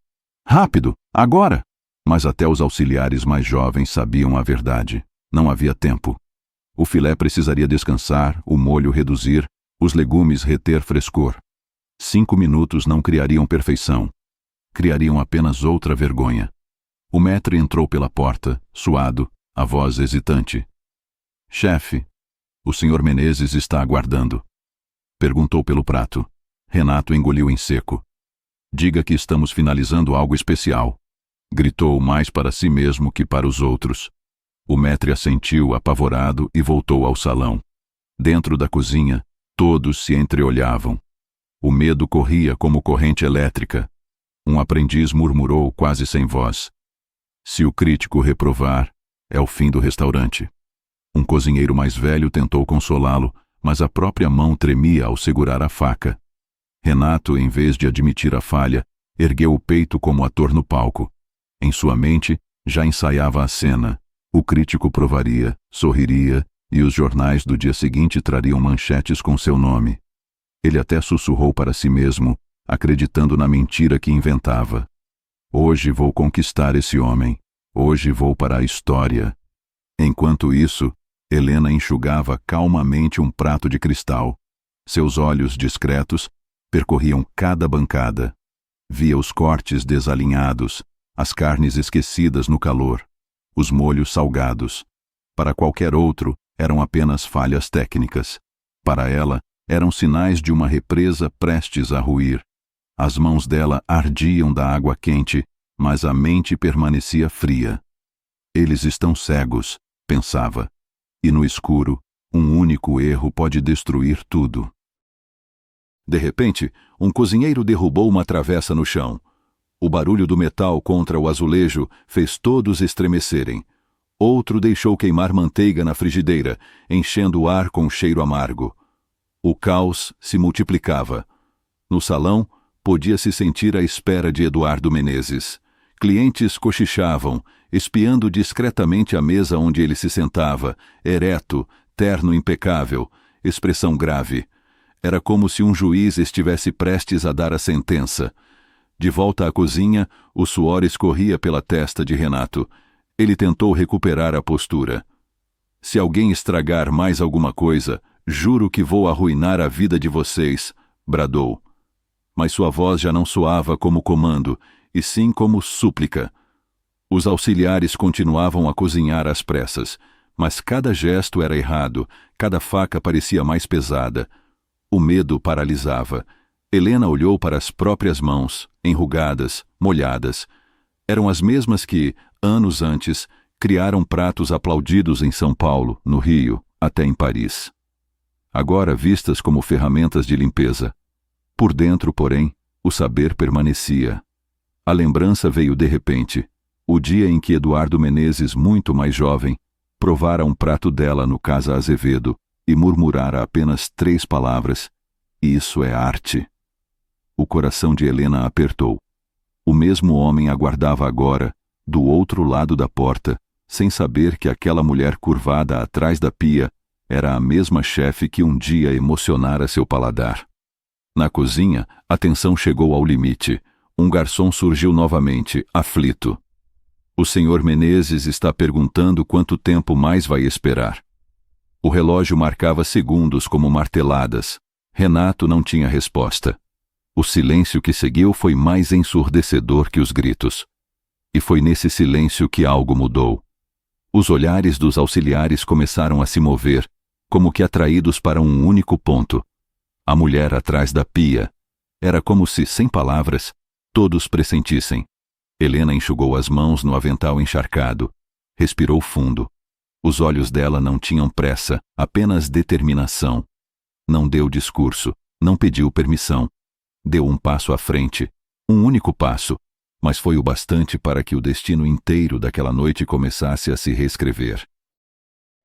Speaker 1: Rápido! Agora! Mas até os auxiliares mais jovens sabiam a verdade. Não havia tempo. O filé precisaria descansar, o molho reduzir, os legumes reter frescor. 5 minutos não criariam perfeição. Criariam apenas outra vergonha. O maître entrou pela porta, suado, a voz hesitante. Chefe, o Sr. Menezes está aguardando. Perguntou pelo prato. Renato engoliu em seco. Diga que estamos finalizando algo especial. Gritou mais para si mesmo que para os outros. O maître assentiu, apavorado, e voltou ao salão. Dentro da cozinha, todos se entreolhavam. O medo corria como corrente elétrica. Um aprendiz murmurou quase sem voz. Se o crítico reprovar, é o fim do restaurante. Um cozinheiro mais velho tentou consolá-lo, mas a própria mão tremia ao segurar a faca. Renato, em vez de admitir a falha, ergueu o peito como ator no palco. Em sua mente, já ensaiava a cena. O crítico provaria, sorriria, e os jornais do dia seguinte trariam manchetes com seu nome. Ele até sussurrou para si mesmo, acreditando na mentira que inventava. Hoje vou conquistar esse homem. Hoje vou para a história. Enquanto isso, Helena enxugava calmamente um prato de cristal. Seus olhos discretos percorriam cada bancada. Via os cortes desalinhados, as carnes esquecidas no calor, os molhos salgados. Para qualquer outro, eram apenas falhas técnicas. Para ela, eram sinais de uma represa prestes a ruir. As mãos dela ardiam da água quente, mas a mente permanecia fria. Eles estão cegos, pensava. E no escuro, um único erro pode destruir tudo. De repente, um cozinheiro derrubou uma travessa no chão. O barulho do metal contra o azulejo fez todos estremecerem. Outro deixou queimar manteiga na frigideira, enchendo o ar com cheiro amargo. O caos se multiplicava. No salão, podia-se sentir a espera de Eduardo Menezes. Clientes cochichavam, espiando discretamente a mesa onde ele se sentava, ereto, terno impecável, expressão grave. Era como se um juiz estivesse prestes a dar a sentença. De volta à cozinha, o suor escorria pela testa de Renato. Ele tentou recuperar a postura. Se alguém estragar mais alguma coisa, juro que vou arruinar a vida de vocês, bradou. Mas sua voz já não soava como comando, e sim como súplica. Os auxiliares continuavam a cozinhar às pressas, mas cada gesto era errado, cada faca parecia mais pesada. O medo paralisava. Helena olhou para as próprias mãos, enrugadas, molhadas. Eram as mesmas que, anos antes, criaram pratos aplaudidos em São Paulo, no Rio, até em Paris. Agora vistas como ferramentas de limpeza. Por dentro, porém, o saber permanecia. A lembrança veio de repente. O dia em que Eduardo Menezes, muito mais jovem, provara um prato dela no Casa Azevedo e murmurara apenas 3 palavras: "Isso é arte." O coração de Helena apertou. O mesmo homem aguardava agora, do outro lado da porta, sem saber que aquela mulher curvada atrás da pia era a mesma chefe que um dia emocionara seu paladar. Na cozinha, a tensão chegou ao limite. Um garçom surgiu novamente, aflito. O Sr. Menezes está perguntando quanto tempo mais vai esperar. O relógio marcava segundos como marteladas. Renato não tinha resposta. O silêncio que seguiu foi mais ensurdecedor que os gritos. E foi nesse silêncio que algo mudou. Os olhares dos auxiliares começaram a se mover, como que atraídos para um único ponto. A mulher atrás da pia. Era como se, sem palavras, todos pressentissem. Helena enxugou as mãos no avental encharcado. Respirou fundo. Os olhos dela não tinham pressa, apenas determinação. Não deu discurso, não pediu permissão. Deu um passo à frente, um único passo, mas foi o bastante para que o destino inteiro daquela noite começasse a se reescrever.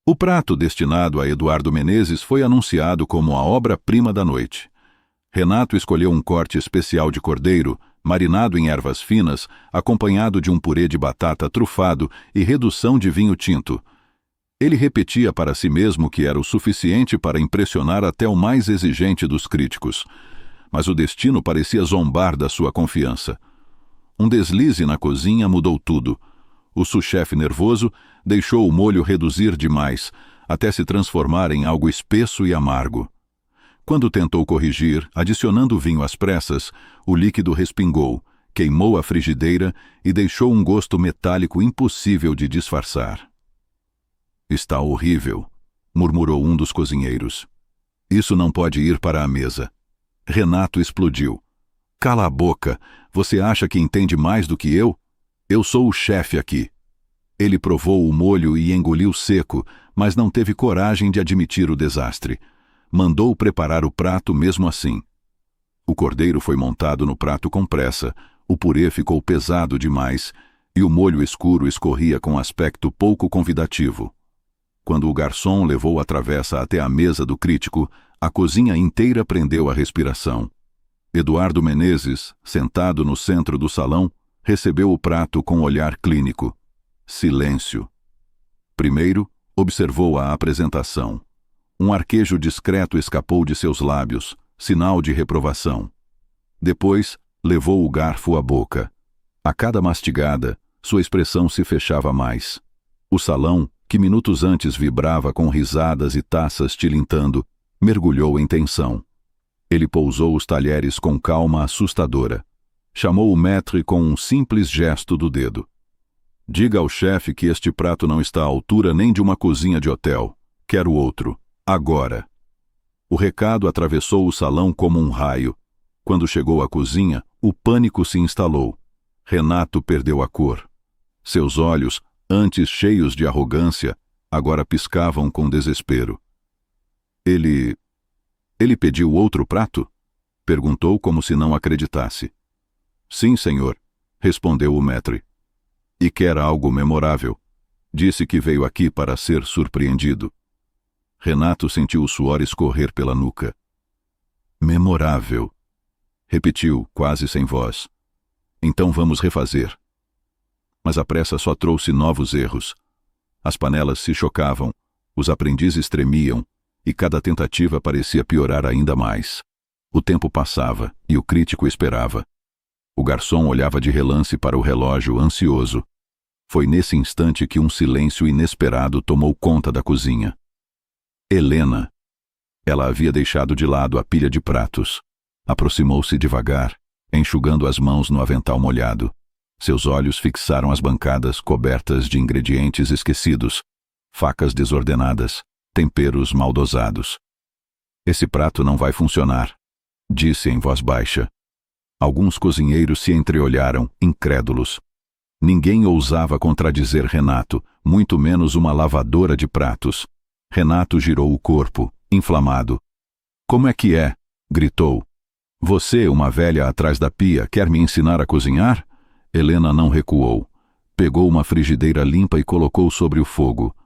Speaker 1: O prato destinado a Eduardo Menezes foi anunciado como a obra-prima da noite. Renato escolheu um corte especial de cordeiro, marinado em ervas finas, acompanhado de um purê de batata trufado e redução de vinho tinto. Ele repetia para si mesmo que era o suficiente para impressionar até o mais exigente dos críticos. mas o destino parecia zombar da sua confiança. Um deslize na cozinha mudou tudo. O sous-chefe nervoso deixou o molho reduzir demais, até se transformar em algo espesso e amargo. Quando tentou corrigir, adicionando vinho às pressas, o líquido respingou, queimou a frigideira e deixou um gosto metálico impossível de disfarçar. "Está horrível", murmurou um dos cozinheiros. "Isso não pode ir para a mesa." Renato explodiu. "Cala a boca! Você acha que entende mais do que eu? Eu sou o chefe aqui." Ele provou o molho e engoliu seco, mas não teve coragem de admitir o desastre. Mandou preparar o prato mesmo assim. O cordeiro foi montado no prato com pressa, o purê ficou pesado demais e o molho escuro escorria com aspecto pouco convidativo. Quando o garçom levou a travessa até a mesa do crítico, a cozinha inteira prendeu a respiração. Eduardo Menezes, sentado no centro do salão, recebeu o prato com olhar clínico. Silêncio. Primeiro, observou a apresentação. Um arquejo discreto escapou de seus lábios, sinal de reprovação. Depois, levou o garfo à boca. A cada mastigada, sua expressão se fechava mais. O salão, que minutos antes vibrava com risadas e taças tilintando, mergulhou em tensão. Ele pousou os talheres com calma assustadora. Chamou o maître com um simples gesto do dedo. "Diga ao chefe que este prato não está à altura nem de uma cozinha de hotel. Quero outro. Agora." O recado atravessou o salão como um raio. Quando chegou à cozinha, o pânico se instalou. Renato perdeu a cor. Seus olhos, antes cheios de arrogância, agora piscavam com desespero. Ele pediu outro prato?" Perguntou como se não acreditasse. "Sim, senhor", respondeu o maître. "E quer algo memorável. Disse que veio aqui para ser surpreendido." Renato sentiu o suor escorrer pela nuca. "Memorável", repetiu, quase sem voz. "Então vamos refazer." Mas a pressa só trouxe novos erros. As panelas se chocavam, os aprendizes tremiam, e cada tentativa parecia piorar ainda mais. O tempo passava, e o crítico esperava. O garçom olhava de relance para o relógio, ansioso. Foi nesse instante que um silêncio inesperado tomou conta da cozinha. Helena. Ela havia deixado de lado a pilha de pratos. Aproximou-se devagar, enxugando as mãos no avental molhado. Seus olhos fixaram as bancadas cobertas de ingredientes esquecidos, facas desordenadas, temperos mal dosados. "Esse prato não vai funcionar", disse em voz baixa. Alguns cozinheiros se entreolharam, incrédulos. Ninguém ousava contradizer Renato, muito menos uma lavadora de pratos. Renato girou o corpo, inflamado. "Como é que é?" gritou. "Você, uma velha atrás da pia, quer me ensinar a cozinhar?" Helena não recuou. Pegou uma frigideira limpa e colocou sobre o fogo.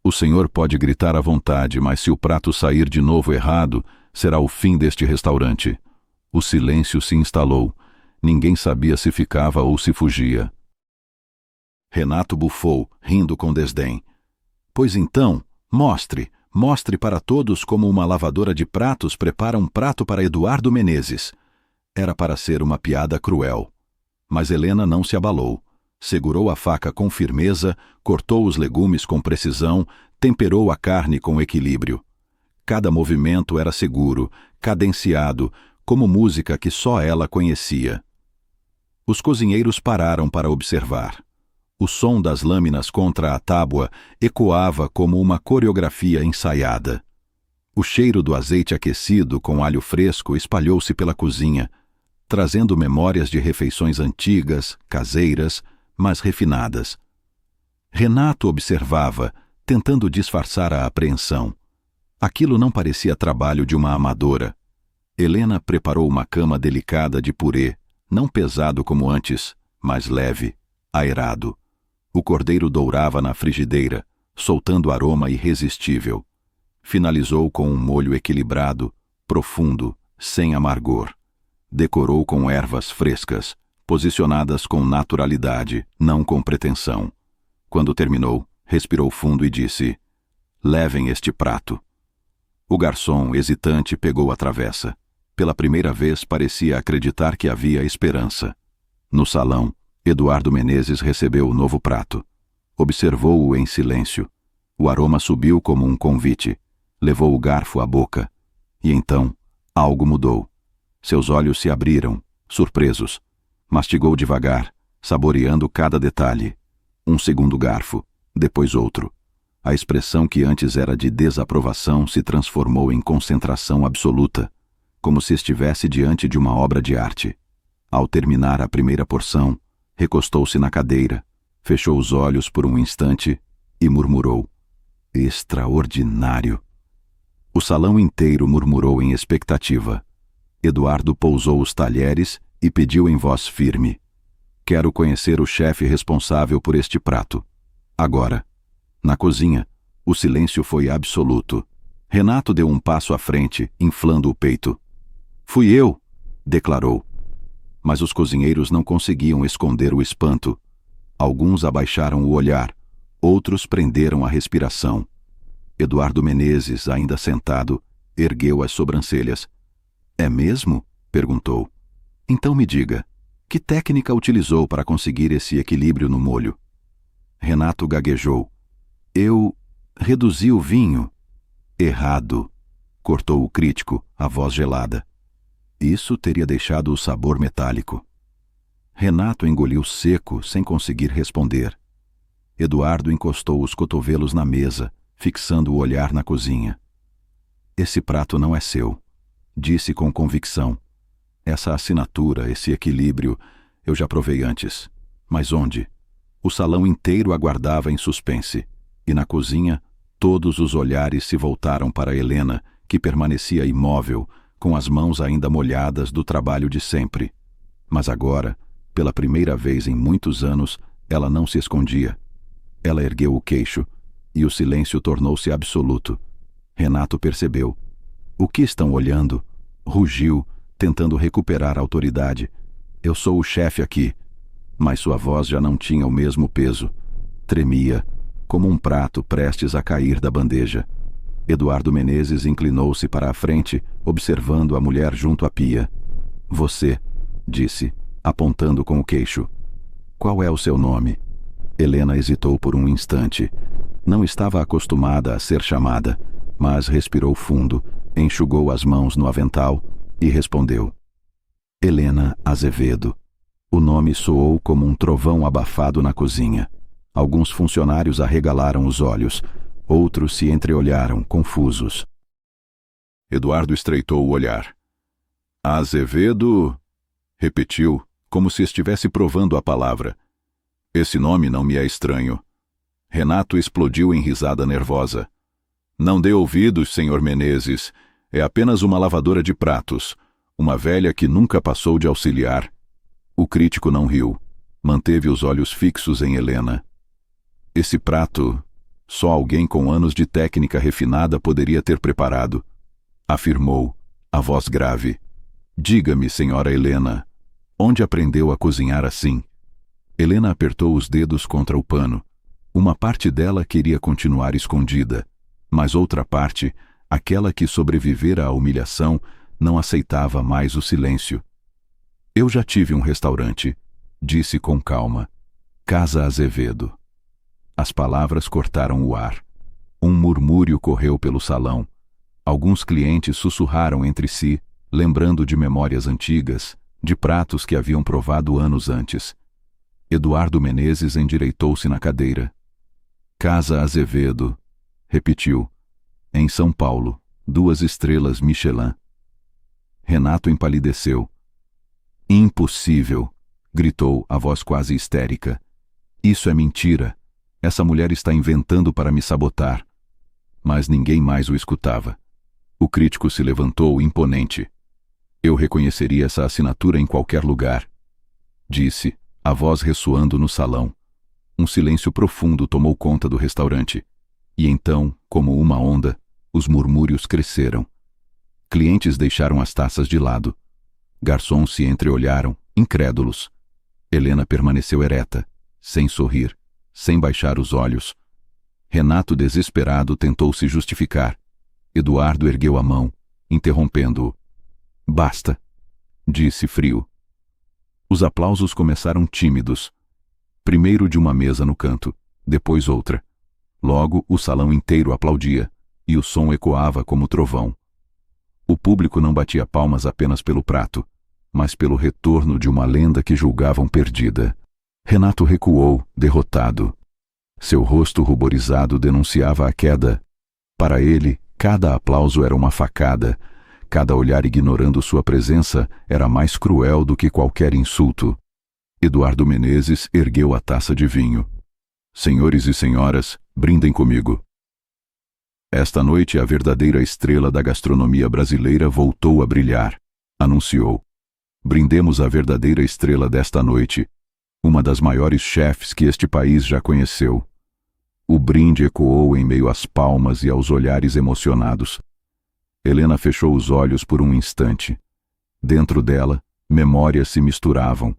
Speaker 1: "O senhor pode gritar à vontade, mas se o prato sair de novo errado, será o fim deste restaurante." O silêncio se instalou. Ninguém sabia se ficava ou se fugia. Renato bufou, rindo com desdém. "Pois então, mostre para todos como uma lavadora de pratos prepara um prato para Eduardo Menezes." Era para ser uma piada cruel. Mas Helena não se abalou. Segurou a faca com firmeza, cortou os legumes com precisão, temperou a carne com equilíbrio. Cada movimento era seguro, cadenciado, como música que só ela conhecia. Os cozinheiros pararam para observar. O som das lâminas contra a tábua ecoava como uma coreografia ensaiada. O cheiro do azeite aquecido com alho fresco espalhou-se pela cozinha, trazendo memórias de refeições antigas, caseiras, mas refinadas. Renato observava, tentando disfarçar a apreensão. Aquilo não parecia trabalho de uma amadora. Helena preparou uma cama delicada de purê, não pesado como antes, mas leve, aerado. O cordeiro dourava na frigideira, soltando aroma irresistível. Finalizou com um molho equilibrado, profundo, sem amargor. Decorou com ervas frescas, posicionadas com naturalidade, não com pretensão. Quando terminou, respirou fundo e disse: "Levem este prato." O garçom, hesitante, pegou a travessa. pela primeira vez parecia acreditar que havia esperança. No salão, Eduardo Menezes recebeu o novo prato. Observou-o em silêncio. O aroma subiu como um convite. Levou o garfo à boca. E então, algo mudou. Seus olhos se abriram, surpresos. Mastigou devagar, saboreando cada detalhe. Um segundo garfo, depois outro. A expressão que antes era de desaprovação se transformou em concentração absoluta, como se estivesse diante de uma obra de arte. Ao terminar a primeira porção, recostou-se na cadeira, fechou os olhos por um instante e murmurou: extraordinário. O salão inteiro murmurou em expectativa. Eduardo pousou os talheres e pediu em voz firme: quero conhecer o chefe responsável por este prato. Agora. Na cozinha, o silêncio foi absoluto. Renato deu um passo à frente, inflando o peito. Fui eu, declarou. Mas os cozinheiros não conseguiam esconder o espanto. Alguns abaixaram o olhar, outros prenderam a respiração. Eduardo Menezes, ainda sentado, ergueu as sobrancelhas. É mesmo? Perguntou. Então me diga, que técnica utilizou para conseguir esse equilíbrio no molho? Renato gaguejou. Eu reduzi o vinho. Errado, cortou o crítico, a voz gelada. Isso teria deixado o sabor metálico. Renato engoliu seco, sem conseguir responder. Eduardo encostou os cotovelos na mesa, fixando o olhar na cozinha. Esse prato não é seu, disse com convicção. Essa assinatura, esse equilíbrio, eu já provei antes. Mas onde? O salão inteiro aguardava em suspense. E na cozinha, todos os olhares se voltaram para Helena, que permanecia imóvel, com as mãos ainda molhadas do trabalho de sempre. Mas agora, pela primeira vez em muitos anos, ela não se escondia. Ela ergueu o queixo, e o silêncio tornou-se absoluto. Renato percebeu. O que estão olhando? Rugiu, tentando recuperar a autoridade. Eu sou o chefe aqui. Mas sua voz já não tinha o mesmo peso. Tremia, como um prato prestes a cair da bandeja. Eduardo Menezes inclinou-se para a frente, observando a mulher junto à pia. Você, disse, apontando com o queixo. Qual é o seu nome? Helena hesitou por um instante. Não estava acostumada a ser chamada, mas respirou fundo, enxugou as mãos no avental e respondeu. Helena Azevedo. O nome soou como um trovão abafado na cozinha. Alguns funcionários arregalaram os olhos, outros se entreolharam, confusos. Eduardo estreitou o olhar. Azevedo, repetiu, como se estivesse provando a palavra. Esse nome não me é estranho. Renato explodiu em risada nervosa. Não dê ouvidos, senhor Menezes. É apenas uma lavadora de pratos, uma velha que nunca passou de auxiliar. O crítico não riu. Manteve os olhos fixos em Helena. Esse prato, só alguém com anos de técnica refinada poderia ter preparado, afirmou, a voz grave. Diga-me, senhora Helena, onde aprendeu a cozinhar assim? Helena apertou os dedos contra o pano. Uma parte dela queria continuar escondida, mas outra parte, aquela que sobrevivera à humilhação, não aceitava mais o silêncio. Eu já tive um restaurante, disse com calma. Casa Azevedo. As palavras cortaram o ar. Um murmúrio correu pelo salão. Alguns clientes sussurraram entre si, lembrando de memórias antigas, de pratos que haviam provado anos antes. Eduardo Menezes endireitou-se na cadeira. Casa Azevedo, repetiu. Em São Paulo, 2 estrelas Michelin. Renato empalideceu. Impossível, gritou, a voz quase histérica. Isso é mentira. Essa mulher está inventando para me sabotar. Mas ninguém mais o escutava. O crítico se levantou imponente. Eu reconheceria essa assinatura em qualquer lugar, disse, a voz ressoando no salão. Um silêncio profundo tomou conta do restaurante. E então, como uma onda, os murmúrios cresceram. Clientes deixaram as taças de lado. Garçons se entreolharam, incrédulos. Helena permaneceu ereta, sem sorrir, sem baixar os olhos. Renato, desesperado, tentou se justificar. Eduardo ergueu a mão, interrompendo-o. Basta, disse frio. Os aplausos começaram tímidos. Primeiro de uma mesa no canto, depois outra. Logo, o salão inteiro aplaudia, e o som ecoava como trovão. O público não batia palmas apenas pelo prato, mas pelo retorno de uma lenda que julgavam perdida. Renato recuou, derrotado. Seu rosto ruborizado denunciava a queda. Para ele, cada aplauso era uma facada. Cada olhar ignorando sua presença era mais cruel do que qualquer insulto. Eduardo Menezes ergueu a taça de vinho. Senhores e senhoras, brindem comigo. Esta noite a verdadeira estrela da gastronomia brasileira voltou a brilhar, anunciou. Brindemos a verdadeira estrela desta noite, uma das maiores chefes que este país já conheceu. O brinde ecoou em meio às palmas e aos olhares emocionados. Helena fechou os olhos por um instante. Dentro dela, memórias se misturavam.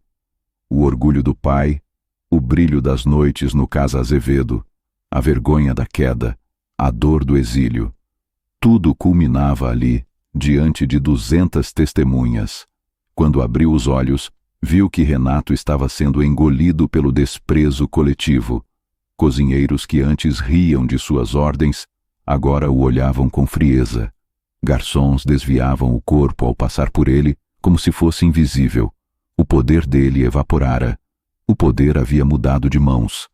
Speaker 1: O orgulho do pai, o brilho das noites no Casa Azevedo, a vergonha da queda, a dor do exílio. Tudo culminava ali, diante de 200 testemunhas. Quando abriu os olhos, viu que Renato estava sendo engolido pelo desprezo coletivo. Cozinheiros que antes riam de suas ordens, agora o olhavam com frieza. Garçons desviavam o corpo ao passar por ele, como se fosse invisível. O poder dele evaporara. O poder havia mudado de mãos.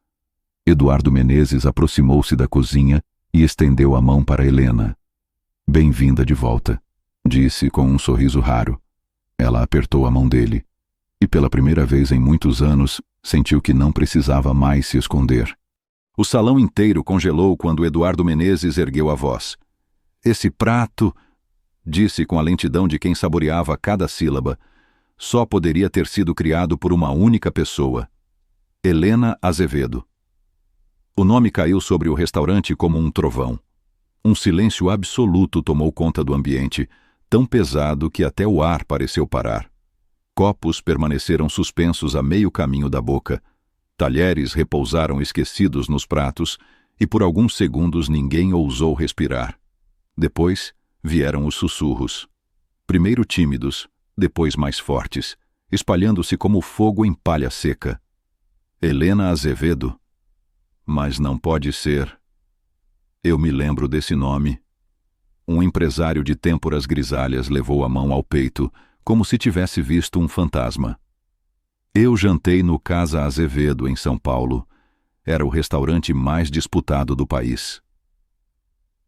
Speaker 1: Eduardo Menezes aproximou-se da cozinha e estendeu a mão para Helena. Bem-vinda de volta, disse com um sorriso raro. Ela apertou a mão dele. E pela primeira vez em muitos anos, sentiu que não precisava mais se esconder. O salão inteiro congelou quando Eduardo Menezes ergueu a voz. Esse prato, disse com a lentidão de quem saboreava cada sílaba, só poderia ter sido criado por uma única pessoa. Helena Azevedo. O nome caiu sobre o restaurante como um trovão. Um silêncio absoluto tomou conta do ambiente, tão pesado que até o ar pareceu parar. Copos permaneceram suspensos a meio caminho da boca. Talheres repousaram esquecidos nos pratos e por alguns segundos ninguém ousou respirar. Depois vieram os sussurros. Primeiro tímidos, depois mais fortes, espalhando-se como fogo em palha seca. Helena Azevedo? Mas não pode ser. Eu me lembro desse nome. Um empresário de têmporas grisalhas levou a mão ao peito, como se tivesse visto um fantasma. Eu jantei no Casa Azevedo, em São Paulo. Era o restaurante mais disputado do país.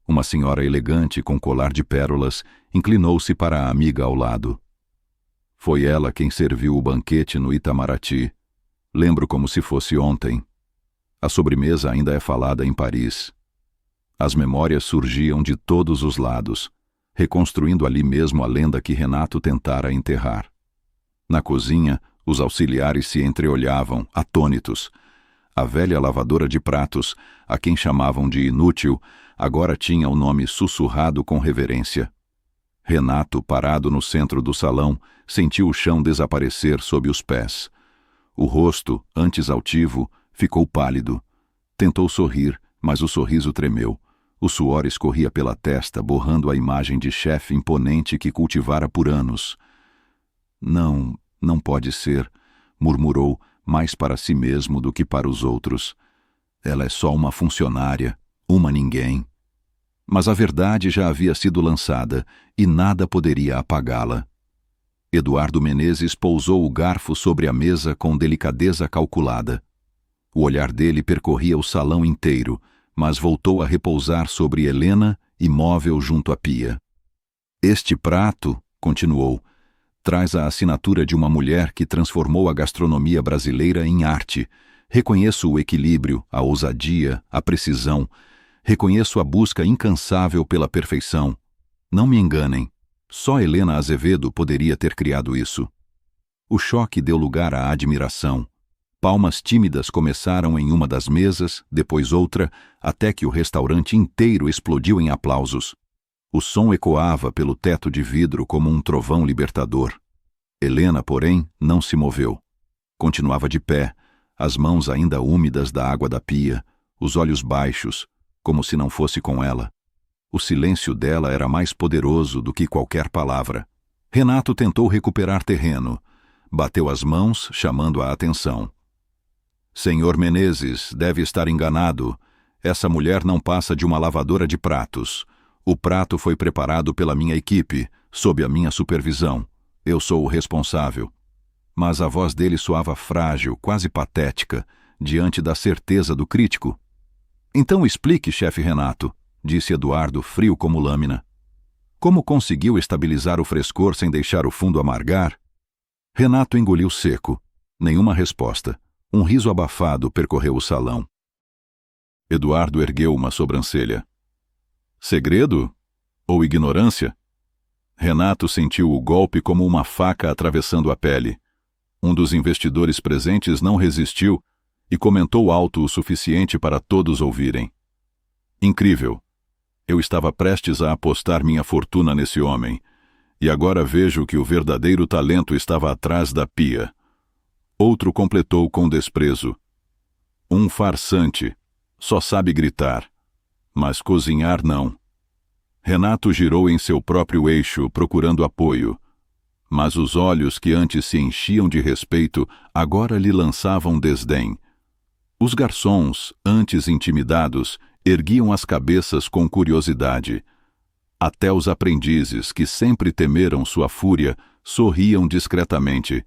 Speaker 1: Uma senhora elegante com colar de pérolas inclinou-se para a amiga ao lado. Foi ela quem serviu o banquete no Itamaraty. Lembro como se fosse ontem. A sobremesa ainda é falada em Paris. As memórias surgiam de todos os lados, reconstruindo ali mesmo a lenda que Renato tentara enterrar. Na cozinha, os auxiliares se entreolhavam, atônitos. A velha lavadora de pratos, a quem chamavam de inútil, agora tinha o nome sussurrado com reverência. Renato, parado no centro do salão, sentiu o chão desaparecer sob os pés. O rosto, antes altivo, ficou pálido. Tentou sorrir, mas o sorriso tremeu. O suor escorria pela testa, borrando a imagem de chefe imponente que cultivara por anos. Não pode ser, murmurou, mais para si mesmo do que para os outros. Ela é só uma funcionária, uma ninguém. Mas a verdade já havia sido lançada e nada poderia apagá-la. Eduardo Menezes pousou o garfo sobre a mesa com delicadeza calculada. O olhar dele percorria o salão inteiro, mas voltou a repousar sobre Helena, imóvel junto à pia. Este prato, continuou, traz a assinatura de uma mulher que transformou a gastronomia brasileira em arte. Reconheço o equilíbrio, a ousadia, a precisão. Reconheço a busca incansável pela perfeição. Não me enganem, só Helena Azevedo poderia ter criado isso. O choque deu lugar à admiração. Palmas tímidas começaram em uma das mesas, depois outra, até que o restaurante inteiro explodiu em aplausos. O som ecoava pelo teto de vidro como um trovão libertador. Helena, porém, não se moveu. Continuava de pé, as mãos ainda úmidas da água da pia, os olhos baixos, como se não fosse com ela. O silêncio dela era mais poderoso do que qualquer palavra. Renato tentou recuperar terreno. Bateu as mãos, chamando a atenção. Senhor Menezes deve estar enganado. Essa mulher não passa de uma lavadora de pratos. O prato foi preparado pela minha equipe, sob a minha supervisão. Eu sou o responsável. Mas a voz dele soava frágil, quase patética, diante da certeza do crítico. Então explique, chefe Renato, disse Eduardo, frio como lâmina. Como conseguiu estabilizar o frescor sem deixar o fundo amargar? Renato engoliu seco. Nenhuma resposta. Um riso abafado percorreu o salão. Eduardo ergueu uma sobrancelha. Segredo? Ou ignorância? Renato sentiu o golpe como uma faca atravessando a pele. Um dos investidores presentes não resistiu e comentou alto o suficiente para todos ouvirem. Incrível. Eu estava prestes a apostar minha fortuna nesse homem, e agora vejo que o verdadeiro talento estava atrás da pia. Outro completou com desprezo. Um farsante. Só sabe gritar. Mas cozinhar não. Renato girou em seu próprio eixo, procurando apoio. Mas os olhos que antes se enchiam de respeito, agora lhe lançavam desdém. Os garçons, antes intimidados, erguiam as cabeças com curiosidade. Até os aprendizes, que sempre temeram sua fúria, sorriam discretamente.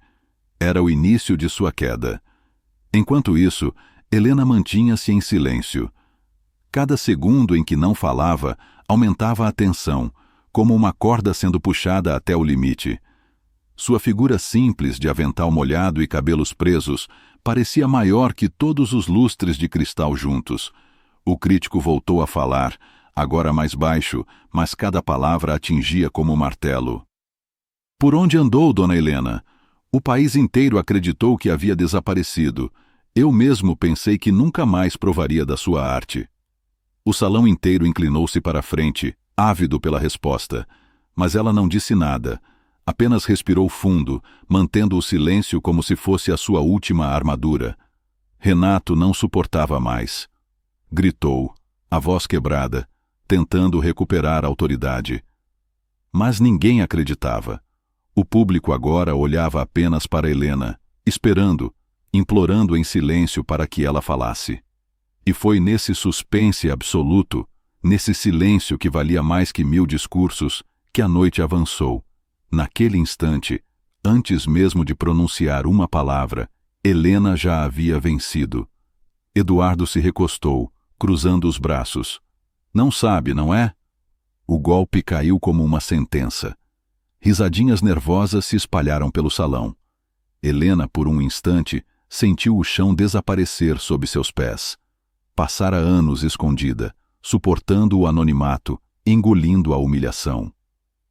Speaker 1: Era o início de sua queda. Enquanto isso, Helena mantinha-se em silêncio. Cada segundo em que não falava, aumentava a tensão, como uma corda sendo puxada até o limite. Sua figura simples de avental molhado e cabelos presos parecia maior que todos os lustres de cristal juntos. O crítico voltou a falar, agora mais baixo, mas cada palavra atingia como martelo. Por onde andou, dona Helena? O país inteiro acreditou que havia desaparecido. Eu mesmo pensei que nunca mais provaria da sua arte. O salão inteiro inclinou-se para a frente, ávido pela resposta, mas ela não disse nada, apenas respirou fundo, mantendo o silêncio como se fosse a sua última armadura. Renato não suportava mais. Gritou, a voz quebrada, tentando recuperar a autoridade. Mas ninguém acreditava. O público agora olhava apenas para Helena, esperando, implorando em silêncio para que ela falasse. E foi nesse suspense absoluto, nesse silêncio que valia mais que 1000 discursos, que a noite avançou. Naquele instante, antes mesmo de pronunciar uma palavra, Helena já havia vencido. Eduardo se recostou, cruzando os braços. Não sabe, não é? O golpe caiu como uma sentença. Risadinhas nervosas se espalharam pelo salão. Helena, por um instante, sentiu o chão desaparecer sob seus pés. Passara anos escondida, suportando o anonimato, engolindo a humilhação.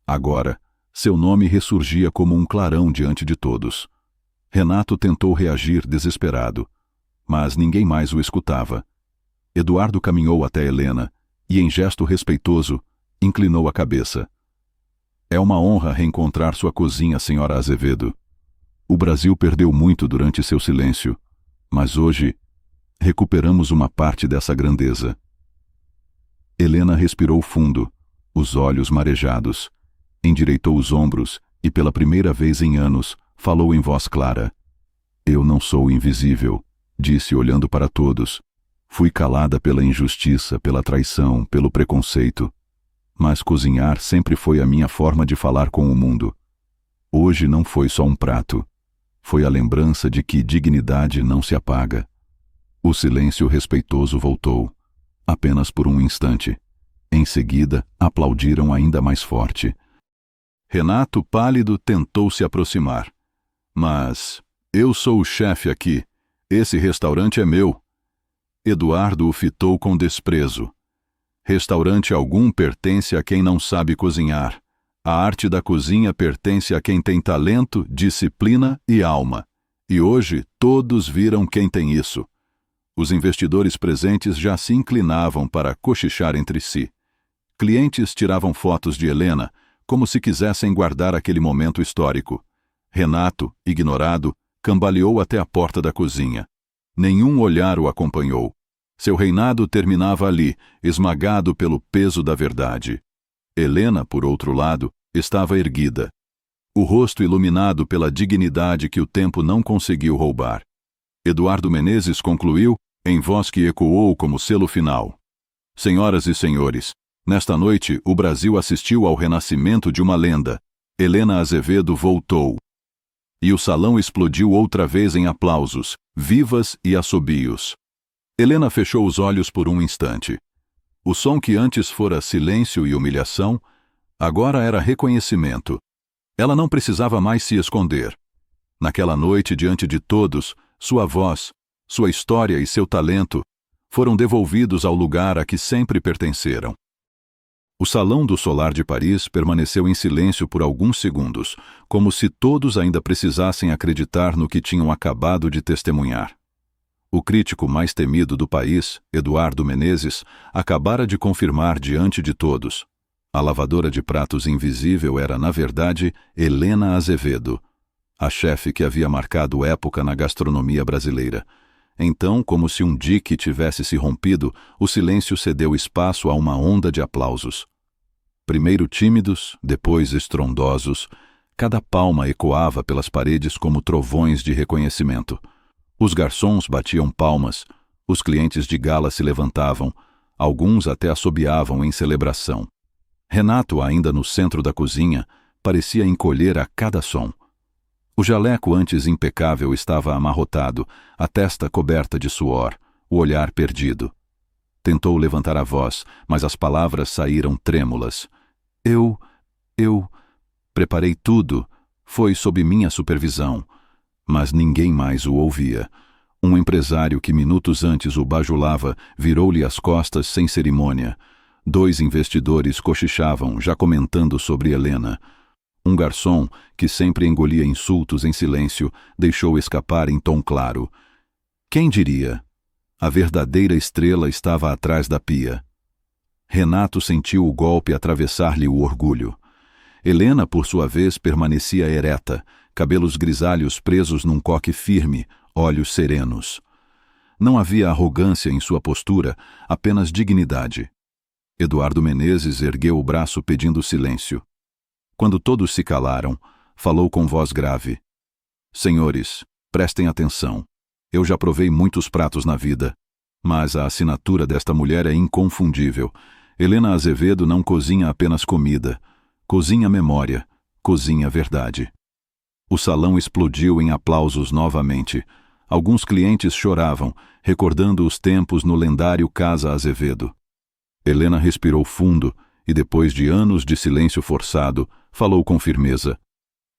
Speaker 1: Agora, seu nome ressurgia como um clarão diante de todos. Renato tentou reagir desesperado, mas ninguém mais o escutava. Eduardo caminhou até Helena e, em gesto respeitoso, inclinou a cabeça. É uma honra reencontrar sua cozinha, senhora Azevedo. O Brasil perdeu muito durante seu silêncio, mas hoje recuperamos uma parte dessa grandeza. Helena respirou fundo, os olhos marejados, endireitou os ombros e, pela primeira vez em anos, falou em voz clara. Eu não sou invisível, disse olhando para todos. Fui calada pela injustiça, pela traição, pelo preconceito. Mas cozinhar sempre foi a minha forma de falar com o mundo. Hoje não foi só um prato. Foi a lembrança de que dignidade não se apaga. O silêncio respeitoso voltou, apenas por um instante. Em seguida, aplaudiram ainda mais forte. Renato, pálido, tentou se aproximar. Mas eu sou o chefe aqui. Esse restaurante é meu. Eduardo o fitou com desprezo. Restaurante algum pertence a quem não sabe cozinhar. A arte da cozinha pertence a quem tem talento, disciplina e alma. E hoje todos viram quem tem isso. Os investidores presentes já se inclinavam para cochichar entre si. Clientes tiravam fotos de Helena, como se quisessem guardar aquele momento histórico. Renato, ignorado, cambaleou até a porta da cozinha. Nenhum olhar o acompanhou. Seu reinado terminava ali, esmagado pelo peso da verdade. Helena, por outro lado, estava erguida. o rosto iluminado pela dignidade que o tempo não conseguiu roubar. Eduardo Menezes concluiu, em voz que ecoou como selo final: Senhoras e senhores, nesta noite o Brasil assistiu ao renascimento de uma lenda. Helena Azevedo voltou. E o salão explodiu outra vez em aplausos, vivas e assobios. Helena fechou os olhos por um instante. O som que antes fora silêncio e humilhação, agora era reconhecimento. Ela não precisava mais se esconder. Naquela noite, diante de todos, sua voz, sua história e seu talento foram devolvidos ao lugar a que sempre pertenceram. O salão do Solar de Paris permaneceu em silêncio por alguns segundos, como se todos ainda precisassem acreditar no que tinham acabado de testemunhar. O crítico mais temido do país, Eduardo Menezes, acabara de confirmar diante de todos: a lavadora de pratos invisível era, na verdade, Helena Azevedo, a chefe que havia marcado época na gastronomia brasileira. Então, como se um dique tivesse se rompido, o silêncio cedeu espaço a uma onda de aplausos. Primeiro tímidos, depois estrondosos, cada palma ecoava pelas paredes como trovões de reconhecimento. Os garçons batiam palmas, os clientes de gala se levantavam, alguns até assobiavam em celebração. Renato, ainda no centro da cozinha, parecia encolher a cada som. O jaleco antes impecável estava amarrotado, a testa coberta de suor, o olhar perdido. Tentou levantar a voz, mas as palavras saíram trêmulas. Eu preparei tudo, foi sob minha supervisão. Mas ninguém mais o ouvia. Um empresário que minutos antes o bajulava virou-lhe as costas sem cerimônia. 2 investidores cochichavam, já comentando sobre Helena. Um garçom, que sempre engolia insultos em silêncio, deixou escapar em tom claro: quem diria? A verdadeira estrela estava atrás da pia. Renato sentiu o golpe atravessar-lhe o orgulho. Helena, por sua vez, permanecia ereta, cabelos grisalhos presos num coque firme, olhos serenos. Não havia arrogância em sua postura, apenas dignidade. Eduardo Menezes ergueu o braço pedindo silêncio. Quando todos se calaram, falou com voz grave: Senhores, prestem atenção. Eu já provei muitos pratos na vida, mas a assinatura desta mulher é inconfundível. Helena Azevedo não cozinha apenas comida, cozinha memória, cozinha verdade. O salão explodiu em aplausos novamente. Alguns clientes choravam, recordando os tempos no lendário Casa Azevedo. Helena respirou fundo e, depois de anos de silêncio forçado, falou com firmeza: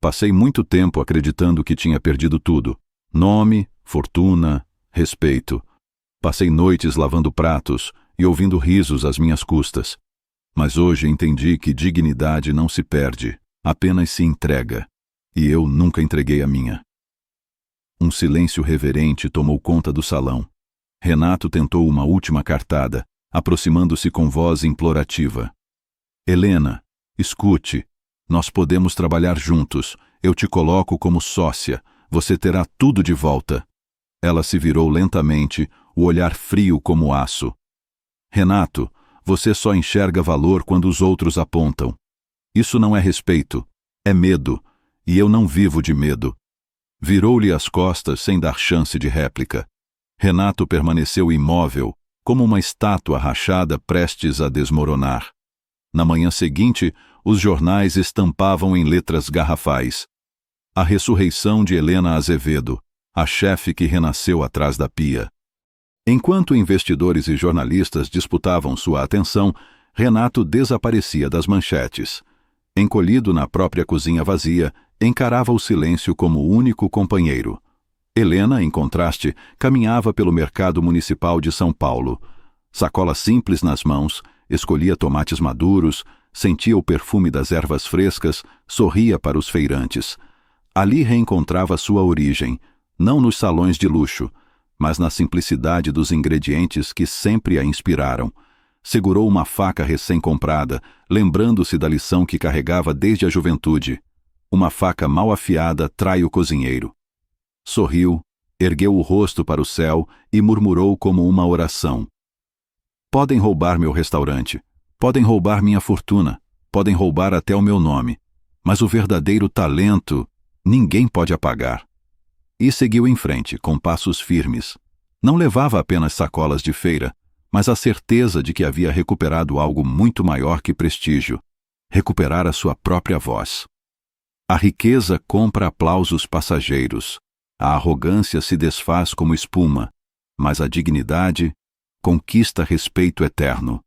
Speaker 1: Passei muito tempo acreditando que tinha perdido tudo: nome, fortuna, respeito. Passei noites lavando pratos e ouvindo risos às minhas custas. Mas hoje entendi que dignidade não se perde, apenas se entrega. E eu nunca entreguei a minha. Um silêncio reverente tomou conta do salão. Renato tentou uma última cartada, aproximando-se com voz implorativa: Helena, escute. Nós podemos trabalhar juntos. Eu te coloco como sócia. Você terá tudo de volta. Ela se virou lentamente, o olhar frio como aço. Renato, você só enxerga valor quando os outros apontam. Isso não é respeito, é medo, e eu não vivo de medo. Virou-lhe as costas sem dar chance de réplica. Renato permaneceu imóvel, como uma estátua rachada prestes a desmoronar. Na manhã seguinte, os jornais estampavam em letras garrafais: a ressurreição de Helena Azevedo, a chefe que renasceu atrás da pia. Enquanto investidores e jornalistas disputavam sua atenção, Renato desaparecia das manchetes. Encolhido na própria cozinha vazia, encarava o silêncio como único companheiro. Helena, em contraste, caminhava pelo mercado municipal de São Paulo. Sacola simples nas mãos, escolhia tomates maduros, sentia o perfume das ervas frescas, sorria para os feirantes. Ali reencontrava sua origem, não nos salões de luxo, mas na simplicidade dos ingredientes que sempre a inspiraram. Segurou uma faca recém-comprada, lembrando-se da lição que carregava desde a juventude: uma faca mal afiada trai o cozinheiro. Sorriu, ergueu o rosto para o céu e murmurou como uma oração: podem roubar meu restaurante, podem roubar minha fortuna, podem roubar até o meu nome, mas o verdadeiro talento ninguém pode apagar. E seguiu em frente, com passos firmes. Não levava apenas sacolas de feira, mas a certeza de que havia recuperado algo muito maior que prestígio: recuperar a sua própria voz. A riqueza compra aplausos passageiros, a arrogância se desfaz como espuma, mas a dignidade conquista respeito eterno.